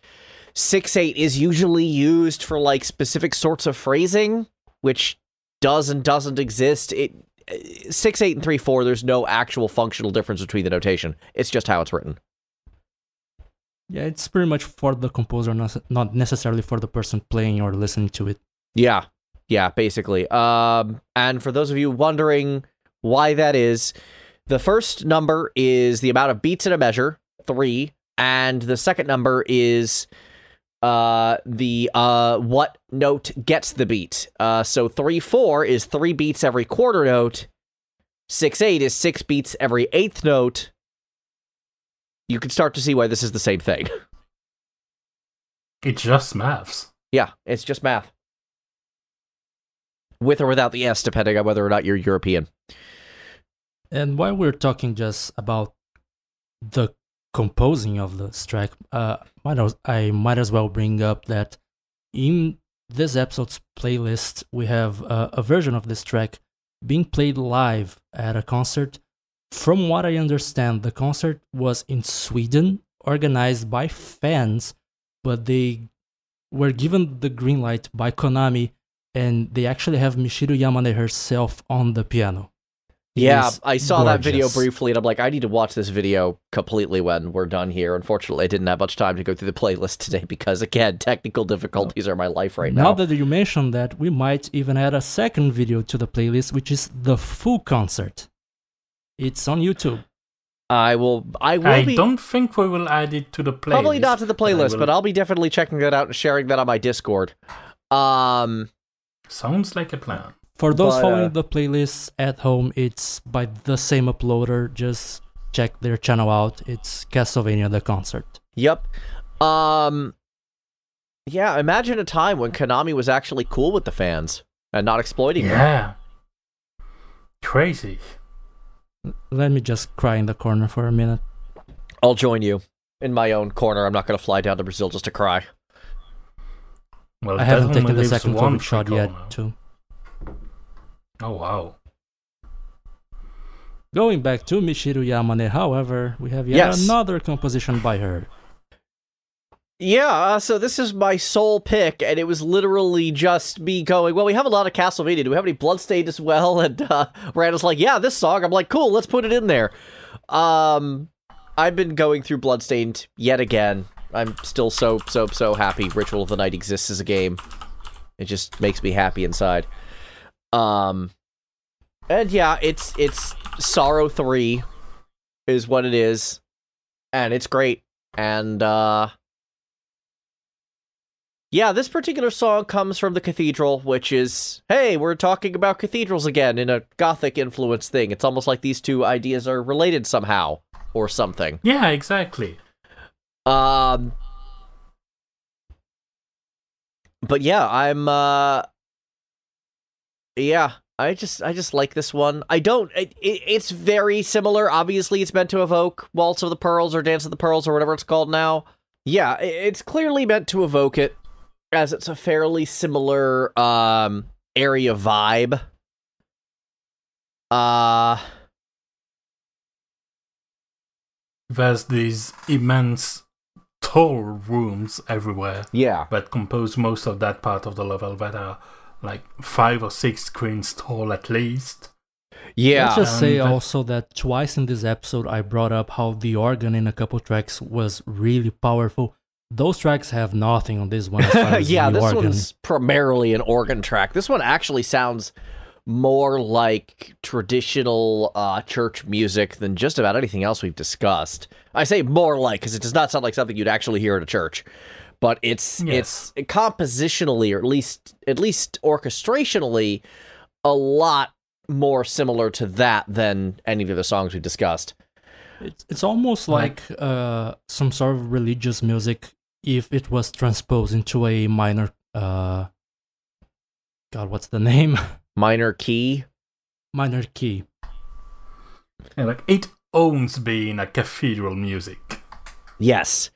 6/8 is usually used for like specific sorts of phrasing, which does and doesn't exist. 6/8 and 3/4, there's no actual functional difference between the notation. It's just how it's written. Yeah, it's pretty much for the composer, not necessarily for the person playing or listening to it. Yeah, basically. And for those of you wondering why that is, the first number is the amount of beats in a measure, 3, and the second number is what note gets the beat. So 3/4 is 3 beats every quarter note. 6/8 is 6 beats every 8th note. You can start to see why this is the same thing. It's just maths. Yeah, it's just math. With or without the S, depending on whether or not you're European. And while we're talking just about the composing of this track, I might as well bring up that in this episode's playlist, we have a version of this track being played live at a concert. From what I understand, the concert was in Sweden, organized by fans, but they were given the green light by Konami, and they actually have Michiru Yamane herself on the piano. Yeah, I saw that video gorgeous. briefly, and I'm like, I need to watch this video completely when we're done here. Unfortunately, I didn't have much time to go through the playlist today because, again, technical difficulties are my life right now. Now that you mentioned that, we might even add a second video to the playlist, which is the full concert. It's on YouTube. I don't think we will add it to the playlist. Probably not to the playlist, but I'll be definitely checking that out and sharing that on my Discord. Sounds like a plan. For those following the playlists at home, it's by the same uploader. Just check their channel out. It's Castlevania the Concert. Yep. Yeah, imagine a time when Konami was actually cool with the fans and not exploiting them. Yeah. Crazy. Let me just cry in the corner for a minute. I'll join you in my own corner. I'm not going to fly down to Brazil just to cry. Well, I haven't taken the second COVID shot yet, too. Oh, wow. Going back to Michiru Yamane, however, we have yet another composition by her. Yeah, so this is my sole pick, and it was literally just me going, well, we have a lot of Castlevania. Do we have any Bloodstained as well? And Randall's like, yeah, this song. I'm like, cool, let's put it in there. I've been going through Bloodstained yet again. I'm still so happy Ritual of the Night exists as a game. It just makes me happy inside. And yeah, it's Sorrow 3 is what it is. And it's great. And, yeah, this particular song comes from the Cathedral, which is, hey, we're talking about cathedrals again in a Gothic influence thing. It's almost like these two ideas are related somehow, or something. Yeah, exactly. But yeah, I just like this one. It's very similar. Obviously, it's meant to evoke Waltz of the Pearls or Dance of the Pearls or whatever it's called now. Yeah, it's clearly meant to evoke it, as it's a fairly similar area vibe. There's these immense tall rooms everywhere. Yeah. That compose most of that part of the level that are like 5 or 6 screens tall at least. Yeah. Let's just say also that twice in this episode I brought up how the organ in a couple tracks was really powerful. Those tracks have nothing on this one as far as yeah, the this organ. one's primarily an organ track. This one actually sounds more like traditional church music than just about anything else we've discussed. I say more like because it does not sound like something you'd actually hear at a church. But it's compositionally, or at least orchestrationally, a lot more similar to that than any of the other songs we've discussed. It's almost like some sort of religious music if it was transposed into a minor... God, what's the name? Minor key? Minor key. Yeah, like it owns being a cathedral music. Yes.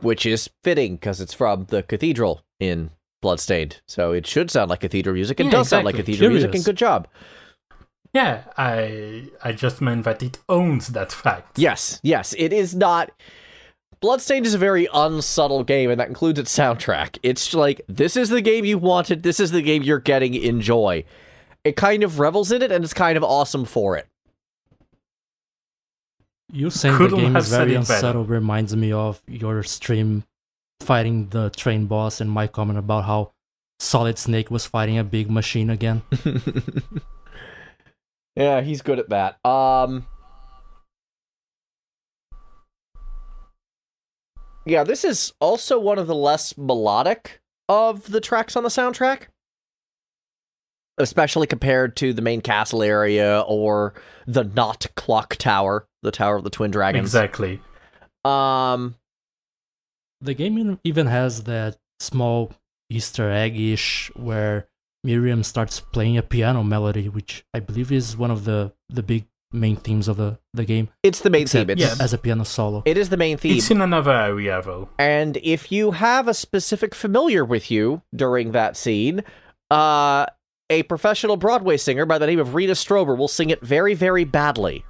Which is fitting, because it's from the cathedral in Bloodstained. So it should sound like cathedral music. It does sound like cathedral music, and good job. Yeah, I just meant that it owns that fact. Yes, it is not... Bloodstained is a very unsubtle game, and that includes its soundtrack. It's like, this is the game you wanted, this is the game you're getting, enjoy. It kind of revels in it, and it's kind of awesome for it. You saying the game is very unsubtle reminds me of your stream fighting the train boss and my comment about how Solid Snake was fighting a big machine again. Yeah, he's good at that. Yeah, this is also one of the less melodic of the tracks on the soundtrack. Especially compared to the main castle area or the Not Clock Tower, the Tower of the Twin Dragons. Exactly. The game even has that small Easter egg-ish where Miriam starts playing a piano melody, which I believe is one of the big main themes of the game. It's the main theme. It's as a piano solo. It is the main theme. It's in another area, though. And if you have a specific familiar with you during that scene, a professional Broadway singer by the name of Rita Strober will sing it very, very badly.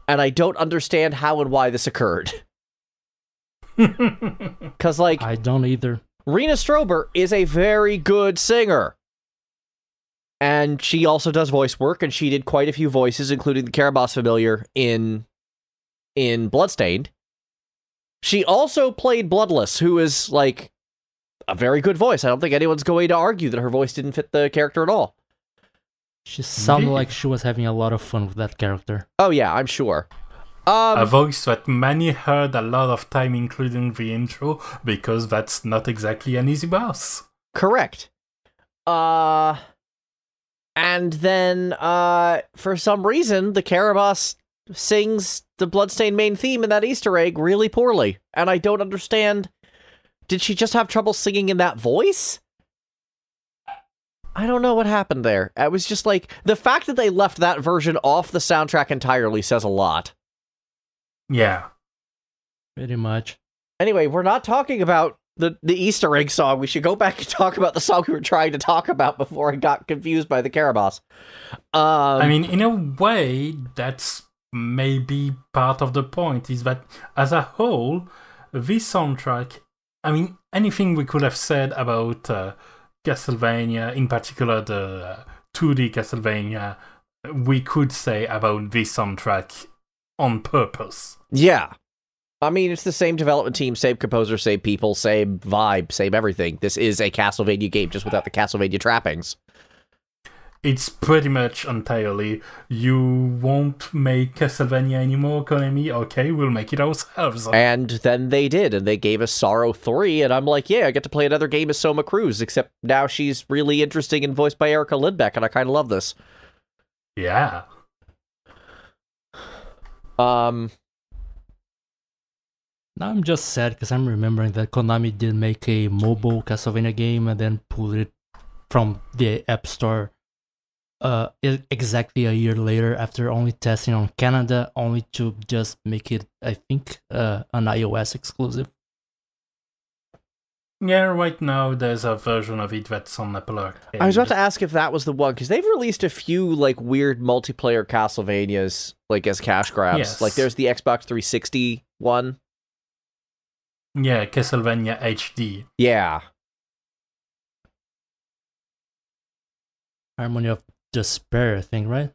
And I don't understand how and why this occurred. Because, like... I don't either. Rita Strober is a very good singer. And she also does voice work, and she did quite a few voices, including the Karabas familiar in Bloodstained. She also played Bloodless, who is, like, a very good voice. I don't think anyone's going to argue that her voice didn't fit the character at all. She sounded like she was having a lot of fun with that character. Oh, yeah, I'm sure. A voice that many heard a lot of time, including the intro, because that's not exactly an easy boss. Correct. And then, for some reason, the Karabas sings the Bloodstained main theme in that Easter egg really poorly. And I don't understand. Did she just have trouble singing in that voice? I don't know what happened there. It was just like, the fact that they left that version off the soundtrack entirely says a lot. Yeah. Pretty much. Anyway, we're not talking about the Easter egg song. We should go back and talk about the song we were trying to talk about before I got confused by the Karabas. I mean, in a way, that's maybe part of the point, is that as a whole, this soundtrack, I mean, anything we could have said about Castlevania, in particular the 2D Castlevania, we could say about this soundtrack on purpose. Yeah. I mean, it's the same development team, same composer, same people, same vibe, same everything. This is a Castlevania game, just without the Castlevania trappings. it's pretty much entirely, you won't make Castlevania anymore, Konami? Okay, we'll make it ourselves. And then they did, and they gave us Sorrow 3, and I'm like, yeah, I get to play another game as Soma Cruz, except now she's really interesting and voiced by Erica Lindbeck, and I kind of love this. Yeah. Now I'm just sad because I'm remembering that Konami did make a mobile Castlevania game and then pulled it from the App Store exactly a year later after only testing on Canada, only to just make it, I think, an iOS exclusive. Yeah, right now there's a version of it that's on Apple Arcade. I was about to ask if that was the one, because they've released a few, like, weird multiplayer Castlevanias, like, as cash grabs. Yes. Like, there's the Xbox 360 one. Yeah, Castlevania HD. Yeah. Harmony of Despair thing, right?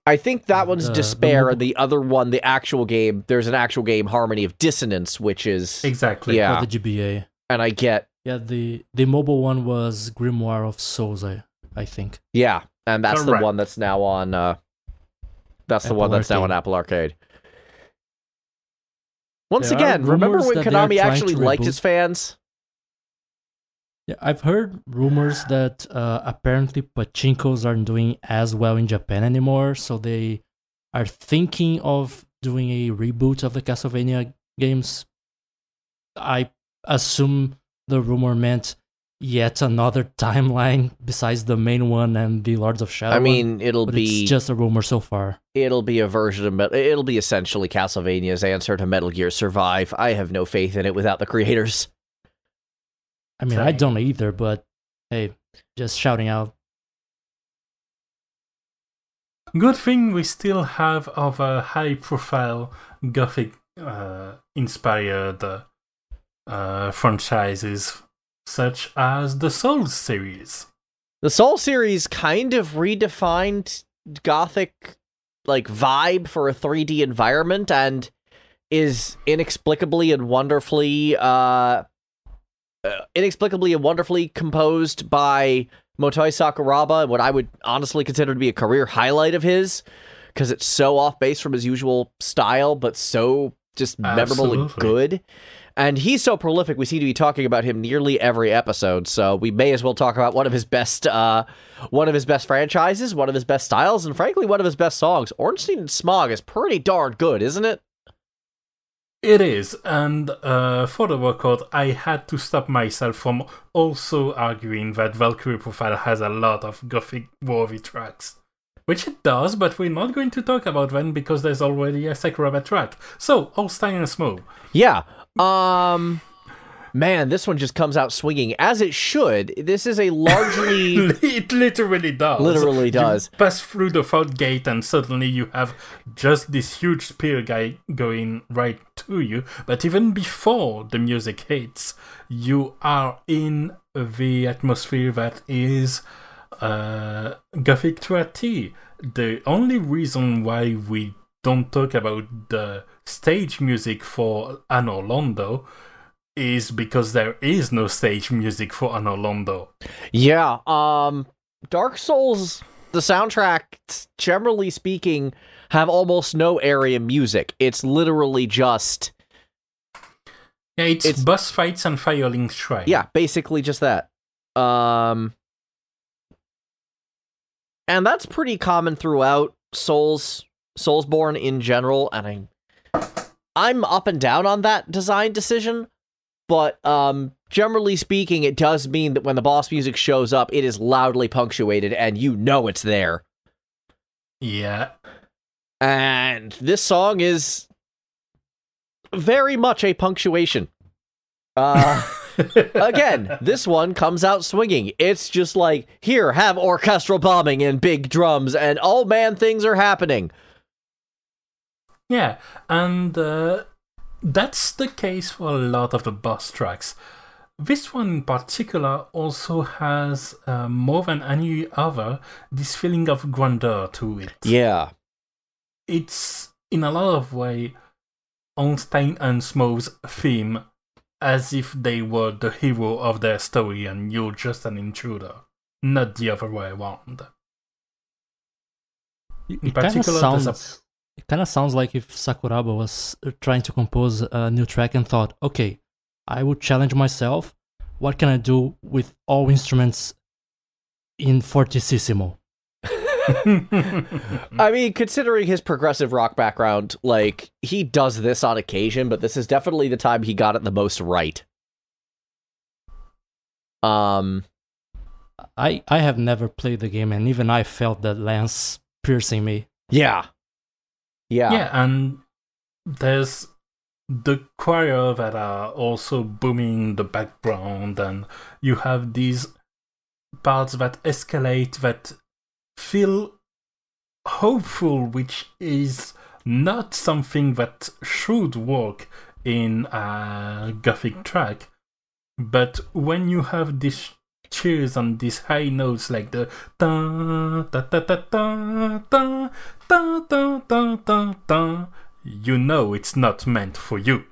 I think that one's The Despair, mobile- and the other one, the actual game, there's an actual game, Harmony of Dissonance, which is... Exactly. Yeah. For the GBA. And I get... Yeah, the mobile one was Grimoire of Souls, I think. Yeah, and that's Correct. the one that's now on... that's the Apple one that's now on Arcade. Apple Arcade. Once There are again, remember rumors when that they are Konami trying actually to liked reboot- its fans? Yeah, I've heard rumors that apparently pachinkos aren't doing as well in Japan anymore, so they are thinking of doing a reboot of the Castlevania games. I assume the rumor meant yet another timeline besides the main one and the Lords of Shadow. I mean, it'll but be... it's just a rumor so far. It'll be a version of... It'll be essentially Castlevania's answer to Metal Gear Survive. I have no faith in it without the creators. I mean, I don't either, but hey, just shouting out. Good thing we still have other high-profile Gothic inspired franchises, such as the Souls series. The Soul series kind of redefined Gothic, like, vibe for a 3D environment, and is inexplicably and wonderfully composed by Motoi Sakuraba, what I would honestly consider to be a career highlight of his, because it's so off base from his usual style, but so just memorable and Absolutely. good. And he's so prolific, we seem to be talking about him nearly every episode, so we may as well talk about one of his best franchises, one of his best styles, and frankly, one of his best songs. Ornstein and Smog is pretty darn good, isn't it? It is, and for the record, I had to stop myself from also arguing that Valkyrie Profile has a lot of Gothic worthy tracks. Which it does, but we're not going to talk about them because there's already a Sakuraba track. So, Ornstein and Smog. Yeah. Man, this one just comes out swinging, as it should. This is a largely... It literally does. Literally does. You pass through the front gate and suddenly you have just this huge spear guy going right to you. But even before the music hits, you are in the atmosphere that is Gothic to a T. The only reason why we don't talk about the stage music for Anor Londo is because there is no stage music for Anor Londo. Yeah, Dark Souls, the soundtracks, generally speaking, have almost no area music. It's literally just... Yeah, it's boss fights and Firelink Shrine. Yeah, basically just that. And that's pretty common throughout Soulsborne in general, and I'm up and down on that design decision, but generally speaking, it does mean that when the boss music shows up, it is loudly punctuated, and you know it's there. Yeah. And this song is very much a punctuation. Again, this one comes out swinging. It's just like, here, have orchestral bombing and big drums, and oh man, things are happening. Yeah, and that's the case for a lot of the boss tracks. This one in particular also has, more than any other, this feeling of grandeur to it. Yeah. It's, in a lot of ways, Ornstein and Smog's theme, as if they were the hero of their story and you're just an intruder. not the other way around. It kind of sounds like if Sakuraba was trying to compose a new track and thought, okay, I would challenge myself. What can I do with all instruments in fortissimo? I mean, considering his progressive rock background, like, he does this on occasion, but this is definitely the time he got it the most right. I have never played the game, and even I felt that lance piercing me. Yeah, and there's the choir that are also booming in the background, and you have these parts that escalate that feel hopeful, which is not something that should work in a Gothic track. But when you have these cheers and these high notes like the da da da da da da da da da da da, you know it's not meant for you.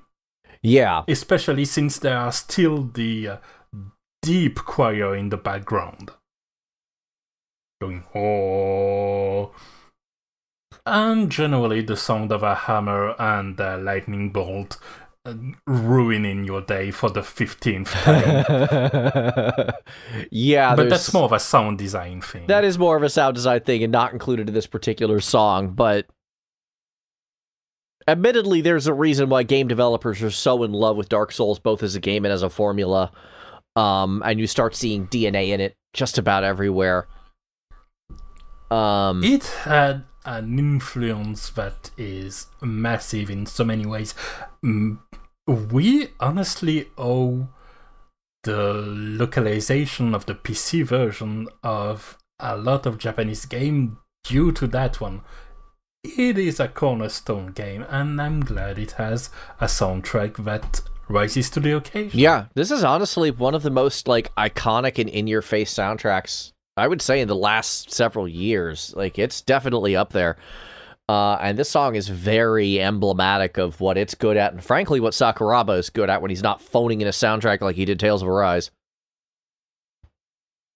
Yeah. Especially since there are still the deep choir in the background. Going, oh. And generally the sound of a hammer and a lightning bolt ruining your day for the 15th time. Yeah, but that's more of a sound design thing. That is more of a sound design thing and not included in this particular song, but admittedly, there's a reason why game developers are so in love with Dark Souls, both as a game and as a formula. And you start seeing DNA in it just about everywhere. It had an influence that is massive in so many ways. We honestly owe the localization of the PC version of a lot of Japanese game due to that one. It is a cornerstone game, and I'm glad it has a soundtrack that rises to the occasion. Yeah, this is honestly one of the most like iconic and in-your-face soundtracks, I would say, in the last several years. Like, it's definitely up there. And this song is very emblematic of what it's good at, and frankly, what Sakuraba is good at when he's not phoning in a soundtrack like he did Tales of Arise.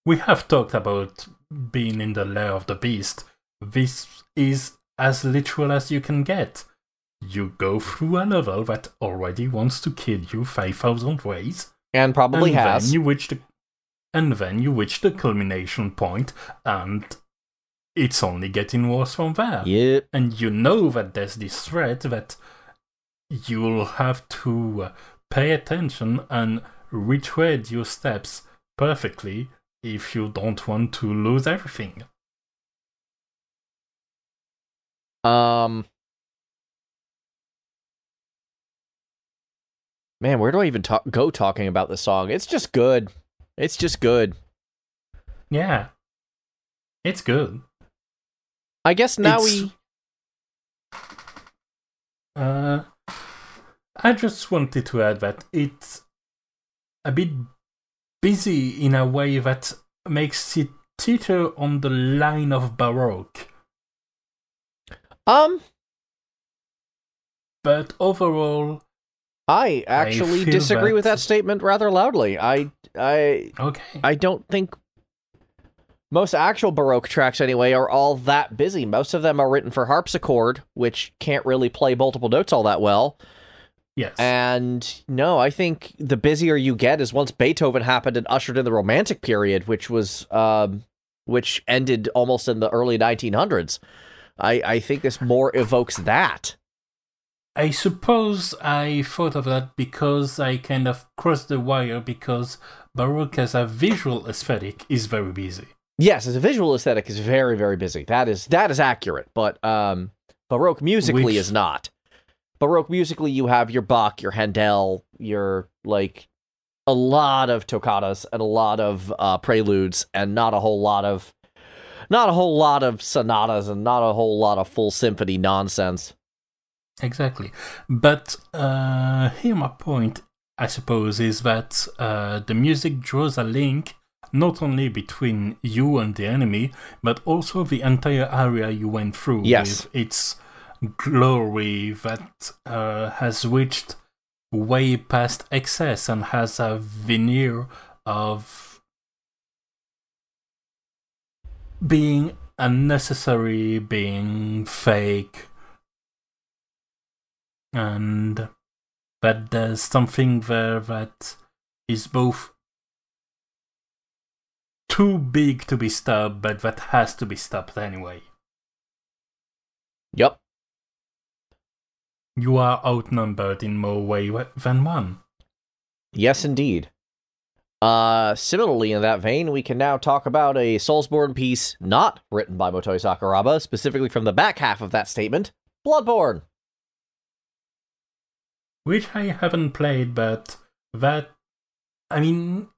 We have talked about being in the lair of the beast. This is as literal as you can get. You go through a level that already wants to kill you 5,000 ways. And probably has. Then you reach the culmination point, and it's only getting worse from there. Yep. And you know that there's this threat that you'll have to pay attention and retread your steps perfectly if you don't want to lose everything. Man, where do I even go talking about this song? It's just good. It's just good. Yeah. It's good. I guess now I just wanted to add that it's a bit busy in a way that makes it teeter on the line of Baroque. But overall, I actually disagree with that statement rather loudly. Okay. I don't think most actual Baroque tracks, anyway, are all that busy. Most of them are written for harpsichord, which can't really play multiple notes all that well. Yes. And no, I think the busier you get is once Beethoven happened and ushered in the Romantic period, which ended almost in the early 1900s. I think this more evokes that. I suppose I thought of that because I kind of crossed the wire, because Baroque as a visual aesthetic is very busy. Yes, as a visual aesthetic is very, very busy. That is accurate, but Baroque musically is not. Baroque musically, you have your Bach, your Handel, your, like, a lot of toccatas and a lot of preludes, and not a whole lot of sonatas and not a whole lot of full symphony nonsense. Exactly. But here my point, I suppose, is that the music draws a link not only between you and the enemy, but also the entire area you went through. Yes. With its glory that has reached way past excess and has a veneer of being unnecessary, being fake, and that there's something there that is both too big to be stopped, but that has to be stopped anyway. Yep. You are outnumbered in more ways than one. Yes, indeed. Similarly, in that vein, we can now talk about a Soulsborne piece not written by Motoi Sakuraba, specifically from the back half of that statement, Bloodborne. Which I haven't played, but that... I mean,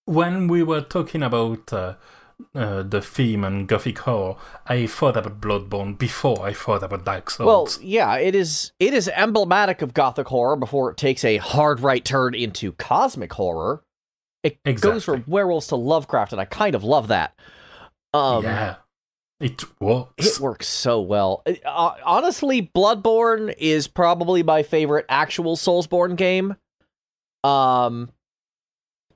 when we were talking about the theme and Gothic horror, I thought about Bloodborne before I thought about Dark Souls. Well, yeah, it is emblematic of Gothic horror before it takes a hard right turn into cosmic horror. It goes from werewolves to Lovecraft, and I kind of love that. Yeah, it works. It works so well. Honestly, Bloodborne is probably my favorite actual Soulsborne game.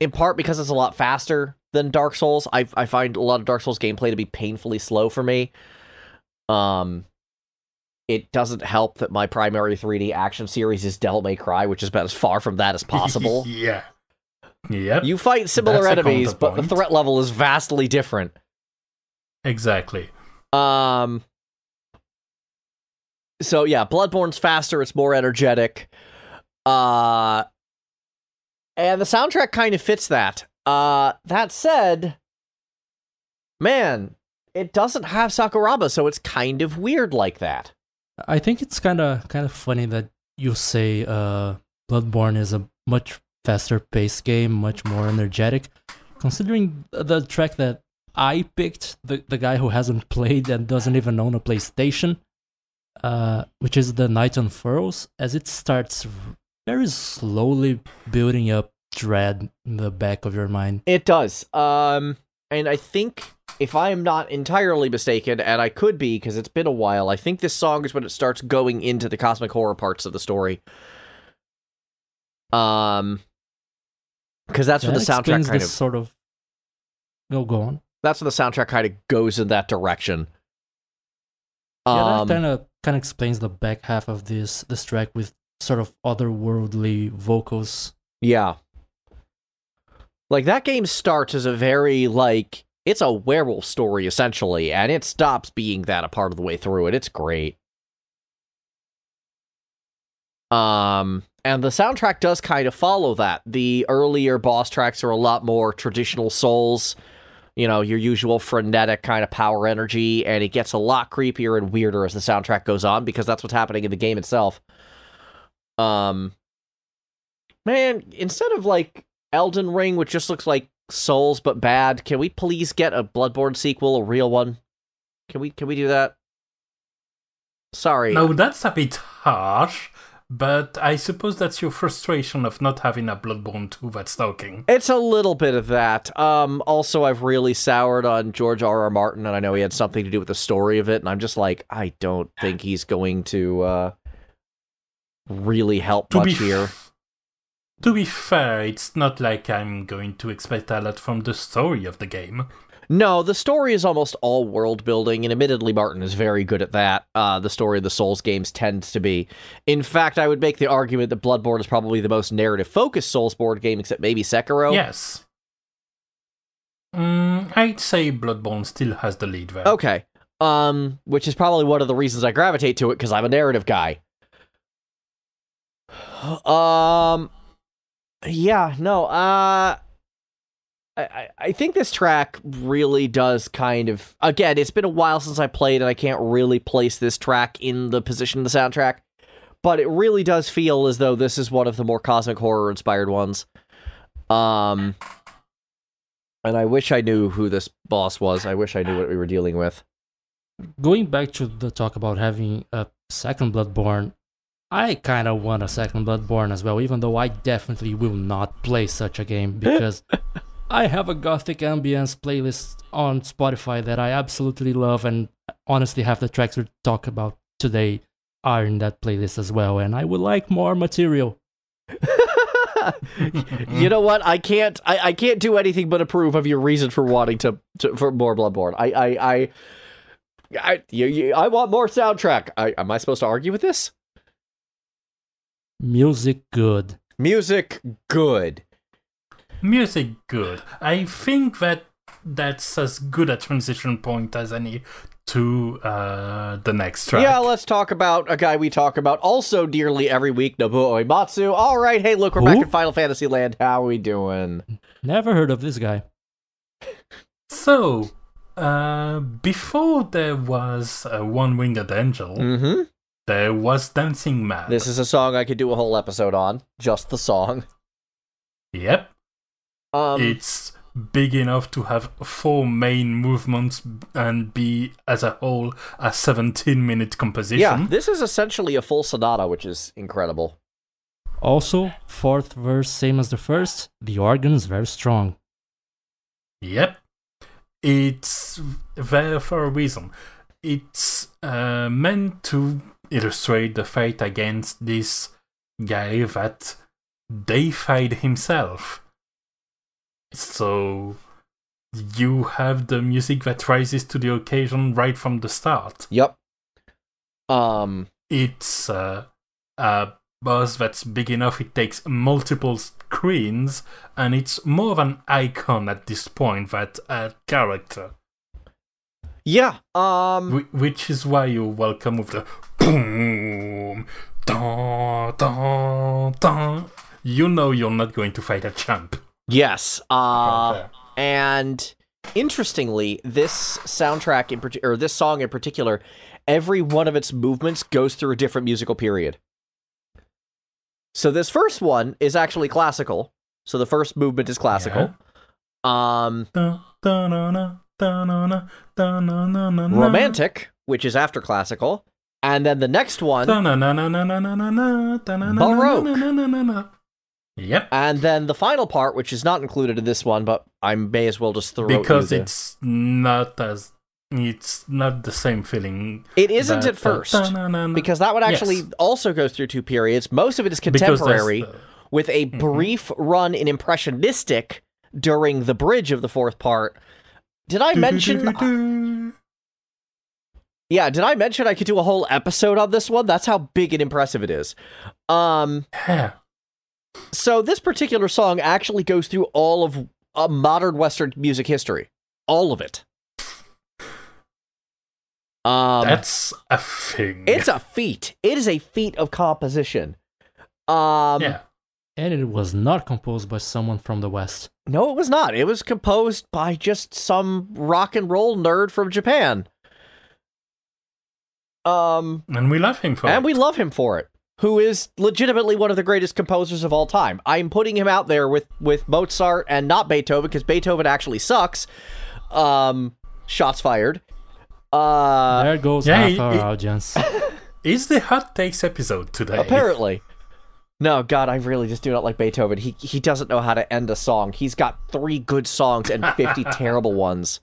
In part because it's a lot faster than Dark Souls. I find a lot of Dark Souls gameplay to be painfully slow for me. It doesn't help that my primary 3D action series is Devil May Cry, which is about as far from that as possible. Yeah. Yep. You fight similar enemies, but the threat level is vastly different. Exactly. So yeah, Bloodborne's faster, it's more energetic. And the soundtrack kind of fits that. That said, man, it doesn't have Sakuraba, so it's kind of weird like that. I think it's kind of funny that you say Bloodborne is a much faster paced game, much more energetic, considering the track that I picked, the guy who hasn't played and doesn't even own a PlayStation, which is The Night on Furrows, as it starts very slowly building up dread in the back of your mind. It does. And I think, if I am not entirely mistaken, and I could be because it's been a while, I think this song is when it starts going into the cosmic horror parts of the story. Because that's when the soundtrack kind of sort of. No, go on. That's when the soundtrack kind of goes in that direction. Yeah, that kind of explains the back half of this track with sort of otherworldly vocals. Yeah. Like, that game starts as a very, like, it's a werewolf story, essentially, and it stops being that a part of the way through it. It's great. And the soundtrack does kind of follow that. The earlier boss tracks are a lot more traditional Souls, you know, your usual frenetic kind of power energy, and it gets a lot creepier and weirder as the soundtrack goes on, because that's what's happening in the game itself. Man, instead of, like, Elden Ring, which just looks like Souls but bad, can we please get a Bloodborne sequel, a real one? Can we do that? Sorry. No, that's a bit harsh. But I suppose that's your frustration of not having a Bloodborne 2 that's talking. It's a little bit of that. Also, I've really soured on George R.R. Martin, and I know he had something to do with the story of it, and I'm just like, I don't think he's going to really help much here. To be fair, it's not like I'm going to expect a lot from the story of the game. No, the story is almost all world building, and admittedly Martin is very good at that. The story of the Souls games tends to be. In fact, I would make the argument that Bloodborne is probably the most narrative-focused Soulsborne game, except maybe Sekiro. Yes. I'd say Bloodborne still has the lead there. Okay. Which is probably one of the reasons I gravitate to it, because I'm a narrative guy. Yeah, no, I think this track really does kind of... Again, it's been a while since I played, and I can't really place this track in the position of the soundtrack, but it really does feel as though this is one of the more cosmic horror-inspired ones. And I wish I knew who this boss was. I wish I knew what we were dealing with. Going back to the talk about having a second Bloodborne, I kind of want a second Bloodborne as well, even though I definitely will not play such a game, because... I have a Gothic ambience playlist on Spotify that I absolutely love, and honestly half the tracks we talk about today are in that playlist as well, and I would like more material. You know what? I can't do anything but approve of your reason for wanting for more Bloodborne. I want more soundtrack. Am I supposed to argue with this? Music good. Music good. Music good. I think that's as good a transition point as any to the next track. Yeah, let's talk about a guy we talk about also dearly every week, Nobuo Uematsu. All right, hey, look, we're back in Final Fantasy Land. How are we doing? Never heard of this guy. So, before there was a One-Winged Angel, there was Dancing Mad. This is a song I could do a whole episode on. Just the song. Yep. It's big enough to have 4 main movements and be, as a whole, a 17-minute composition. Yeah, this is essentially a full sonata, which is incredible. Also, 4th verse, same as the first, the organ is very strong. Yep. It's there for a reason. It's meant to illustrate the fight against this guy that deified himself. So you have the music that rises to the occasion right from the start. Yep. It's a boss that's big enough it takes multiple screens, and it's more of an icon at this point than a character. Yeah. Which is why you're welcome with the boom, da, da, da. You know you're not going to fight a champ. Yes. And interestingly, this soundtrack or this song in particular, every one of its movements goes through a different musical period. So this first one is actually classical. So the first movement is classical. Yeah. Romantic, which is after classical, and then the next one, Baroque. Yep. And then the final part, which is not included in this one, but I may as well just throw because it's not the same feeling. It isn't at first, because that one actually also goes through 2 periods. Most of it is contemporary, with a brief run in impressionistic during the bridge of the 4th part. Did I mention? Yeah, did I mention I could do a whole episode on this one? That's how big and impressive it is. Yeah. So this particular song actually goes through all of modern Western music history. All of it. That's a thing. It's a feat. It is a feat of composition. Yeah. And it was not composed by someone from the West. No, it was not. It was composed by just some rock and roll nerd from Japan. And we love him for it. And we love him for it. Who is legitimately one of the greatest composers of all time. I'm putting him out there with Mozart and not Beethoven, because Beethoven actually sucks. Shots fired. There goes half our audience. Is the Hot Takes episode today? Apparently. No, God, I really just do not like Beethoven. He doesn't know how to end a song. He's got 3 good songs and 50 terrible ones.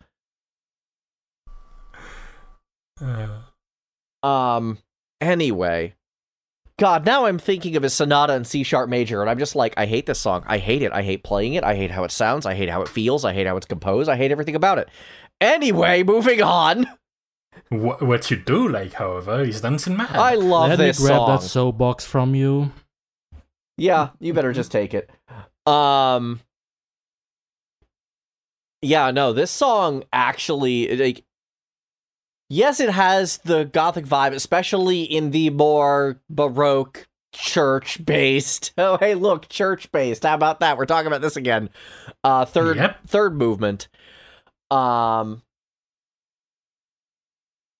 Anyway. God, now I'm thinking of his sonata in C-sharp major, and I'm just like, I hate this song. I hate it. I hate playing it. I hate how it sounds. I hate how it feels. I hate how it's composed. I hate everything about it. Anyway, moving on. What you do like, however, is Dancing Mad. I love this song. Let me grab that soapbox from you. Yeah, you better just take it. Yeah, no, this song actually, like, yes, it has the Gothic vibe, especially in the more Baroque, church-based. Oh, hey, look, church-based. How about that? We're talking about this again. Third movement.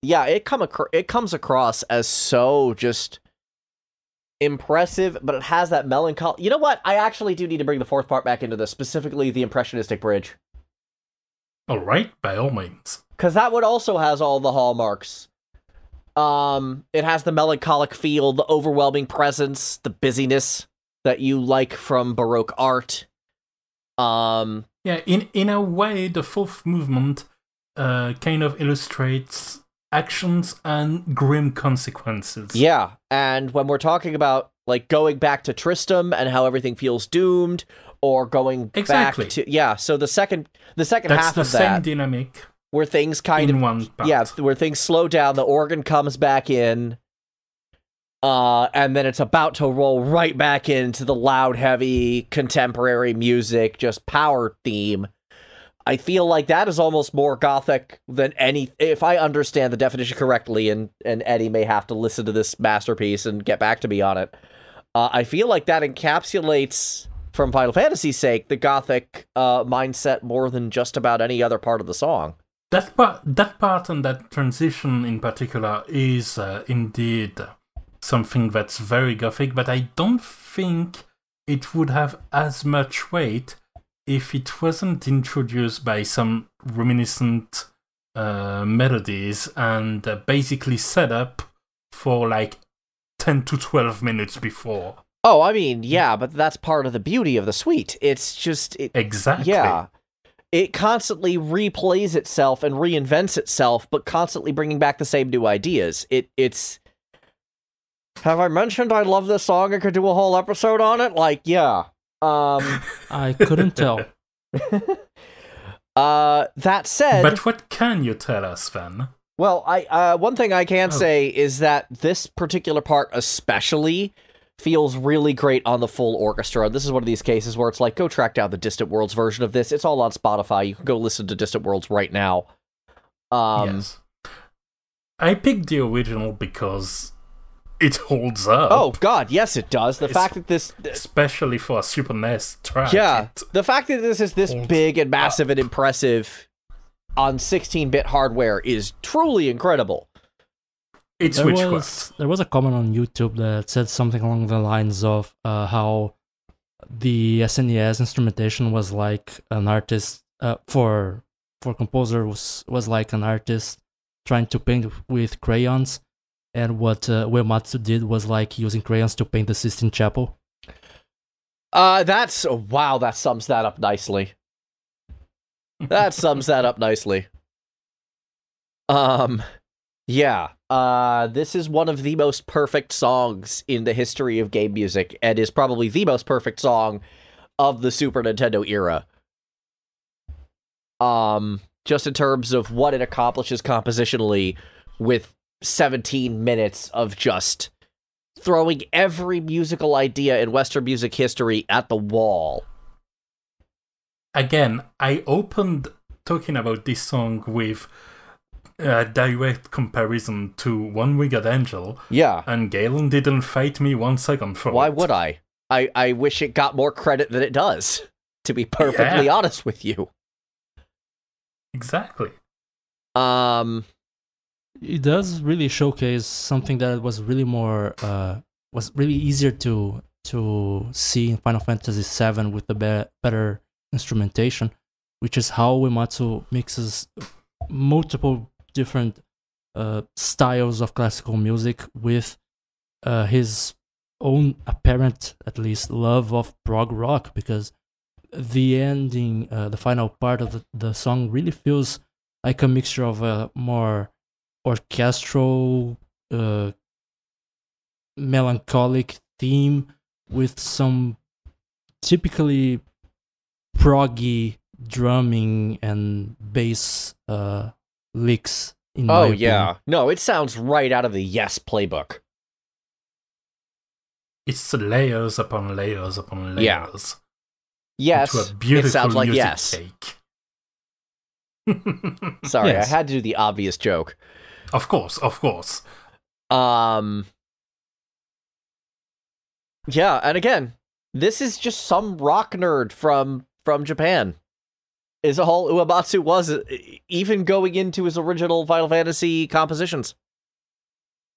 Yeah, it comes across as so just impressive, but it has that melancholy. You know what? I actually do need to bring the 4th part back into this, specifically the impressionistic bridge. All right, by all means. Because that one also has all the hallmarks. It has the melancholic feel, the overwhelming presence, the busyness that you like from Baroque art. Yeah, in a way, the 4th movement kind of illustrates actions and grim consequences. Yeah, and when we're talking about Like going back to Tristram and how everything feels doomed, or going back to so the second half of that. That's the same dynamic. Where things kind of one part. where things slow down, the organ comes back in, and then it's about to roll right back into the loud, heavy, contemporary music, just power theme. I feel like that is almost more Gothic than any, if I understand the definition correctly, and Eddie may have to listen to this masterpiece and get back to me on it. I feel like that encapsulates, from Final Fantasy's sake, the Gothic mindset more than just about any other part of the song. That part and that transition in particular is indeed something that's very Gothic, but I don't think it would have as much weight if it wasn't introduced by some reminiscent melodies and basically set up for like 10 to 12 minutes before. Oh, I mean, yeah, but that's part of the beauty of the suite. It's just... Exactly. Yeah. It constantly replays itself and reinvents itself, but constantly bringing back the same new ideas. It's... Have I mentioned I love this song and could do a whole episode on it? Like, yeah. I couldn't tell. That said... But what can you tell us, then? Well, one thing I can say is that this particular part especially feels really great on the full orchestra. This is one of these cases where it's like, go track down the Distant Worlds version of this. It's all on Spotify. You can go listen to Distant Worlds right now. Yes. I picked the original because it holds up. Oh, God, yes, it does. The fact that this... Especially for a Super NES track. Yeah, the fact that this is this big and massive and impressive on 16-bit hardware is truly incredible. It's witchcraft. There was a comment on YouTube that said something along the lines of how the SNES instrumentation was like an artist, for composer was like an artist trying to paint with crayons, and what Uematsu did was like using crayons to paint the Sistine Chapel. That sums that up nicely. That sums that up nicely. Yeah. This is one of the most perfect songs in the history of game music, and is probably the most perfect song of the Super Nintendo era. Just in terms of what it accomplishes compositionally with 17 minutes of just throwing every musical idea in Western music history at the wall. Again, I opened talking about this song with a direct comparison to One Winged Angel. Yeah. And Galen didn't fight me 1 second for Why it. would I? I wish it got more credit than it does, to be perfectly honest with you. Exactly. It does really showcase something that was really more was really easier to see in Final Fantasy VII with the better instrumentation, which is how Uematsu mixes multiple different styles of classical music with his own apparent, at least, love of prog rock, because the ending, the final part of the song really feels like a mixture of a more orchestral, melancholic theme with some typically proggy drumming and bass licks. Oh yeah, no, it sounds right out of the Yes playbook. It's layers upon layers upon layers. Yeah. Yes, into a beautiful it sounds like music yes. cake. Sorry, Yes. I had to do the obvious joke. Of course. Yeah, and again, this is just some rock nerd from Japan. Is all Uematsu was, even going into his original Final Fantasy compositions.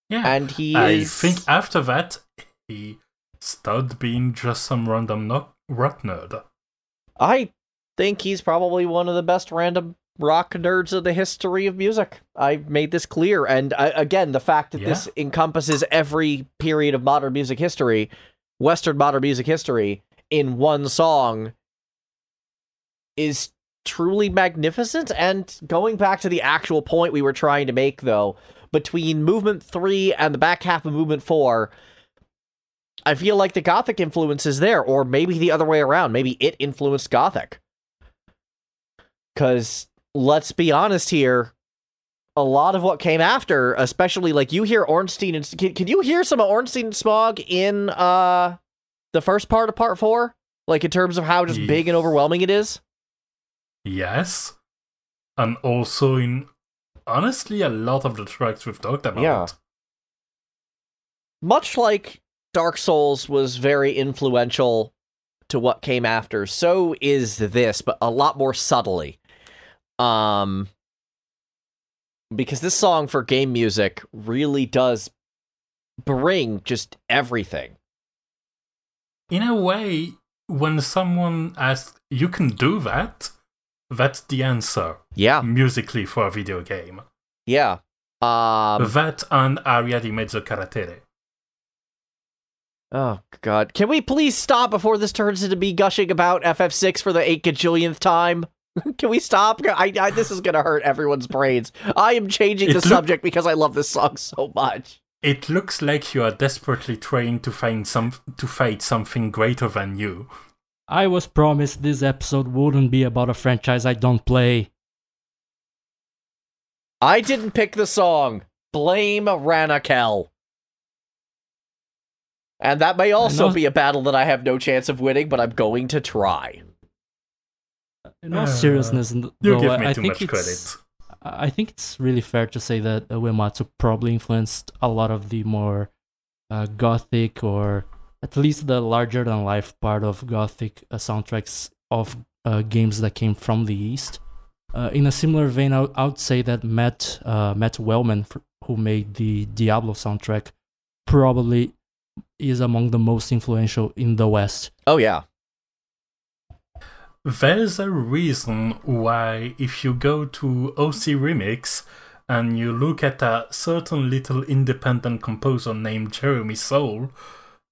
Yeah. And I think after that, he stopped being just some random rock nerd. I think he's probably one of the best random rock nerds in the history of music. I've made this clear, and again, the fact that this encompasses every period of modern music history, Western modern music history, in one song is truly magnificent. And going back to the actual point we were trying to make, though, between Movement 3 and the back half of Movement 4, I feel like the Gothic influence is there, or maybe the other way around. Maybe it influenced Gothic. Because, let's be honest here, a lot of what came after, especially, like, you hear Ornstein and... Can you hear some of Ornstein and Smog in, the first part of Part 4? Like, in terms of how just big and overwhelming it is? Yes. And also in, honestly, a lot of the tracks we've talked about. Yeah. Much like Dark Souls was very influential to what came after, so is this, but a lot more subtly. Because this song for game music really does bring just everything. In a way, when someone asks, you can do that, that's the answer. Yeah. Musically for a video game. Yeah. That and Aria di Mezzo Caratere. Oh, God. Can we please stop before this turns into me gushing about FF6 for the 8 gajillionth time? Can we stop? This is gonna hurt everyone's brains. I am changing the subject because I love this song so much. It looks like you are desperately trying to fight something greater than you. I was promised this episode wouldn't be about a franchise I don't play. I didn't pick the song. Blame Ranakel. And that may also be a battle that I have no chance of winning, but I'm going to try. In all seriousness, you though, give me I too think much credit. I think it's really fair to say that Uematsu probably influenced a lot of the more Gothic, or at least the larger-than-life part of Gothic soundtracks of games that came from the East. In a similar vein, I would say that Matt Uelmen, who made the Diablo soundtrack, probably is among the most influential in the West. Oh, yeah. There's a reason why if you go to OC Remix and you look at a certain little independent composer named Jeremy Soule,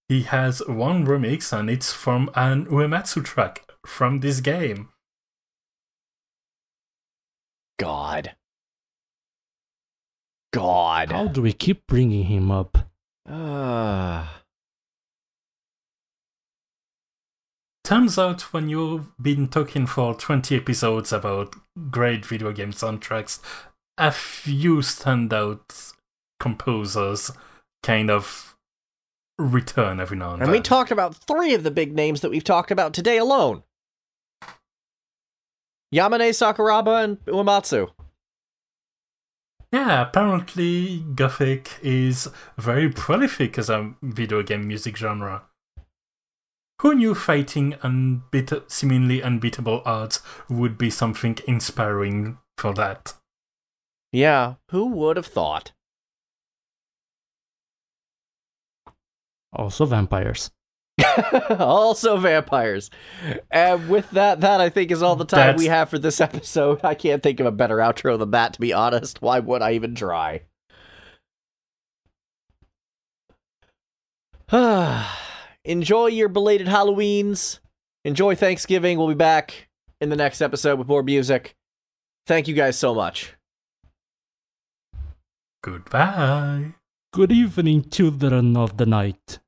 he has one remix and it's from an Uematsu track from this game. God. God. How do we keep bringing him up? Turns out when you've been talking for 20 episodes about great video game soundtracks, a few standout composers kind of return every now and then. And we talked about 3 of the big names that we've talked about today alone. Yamane, Sakuraba, and Uematsu. Yeah, apparently Gothic is very prolific as a video game music genre. Who knew fighting seemingly unbeatable odds would be something inspiring for that? Yeah, who would have thought? Also vampires. Also vampires. And with that I think is all the time we have for this episode. I can't think of a better outro than that, to be honest. Why would I even try? Enjoy your belated Halloweens. Enjoy Thanksgiving. We'll be back in the next episode with more music. Thank you guys so much. Goodbye. Good evening, children of the night.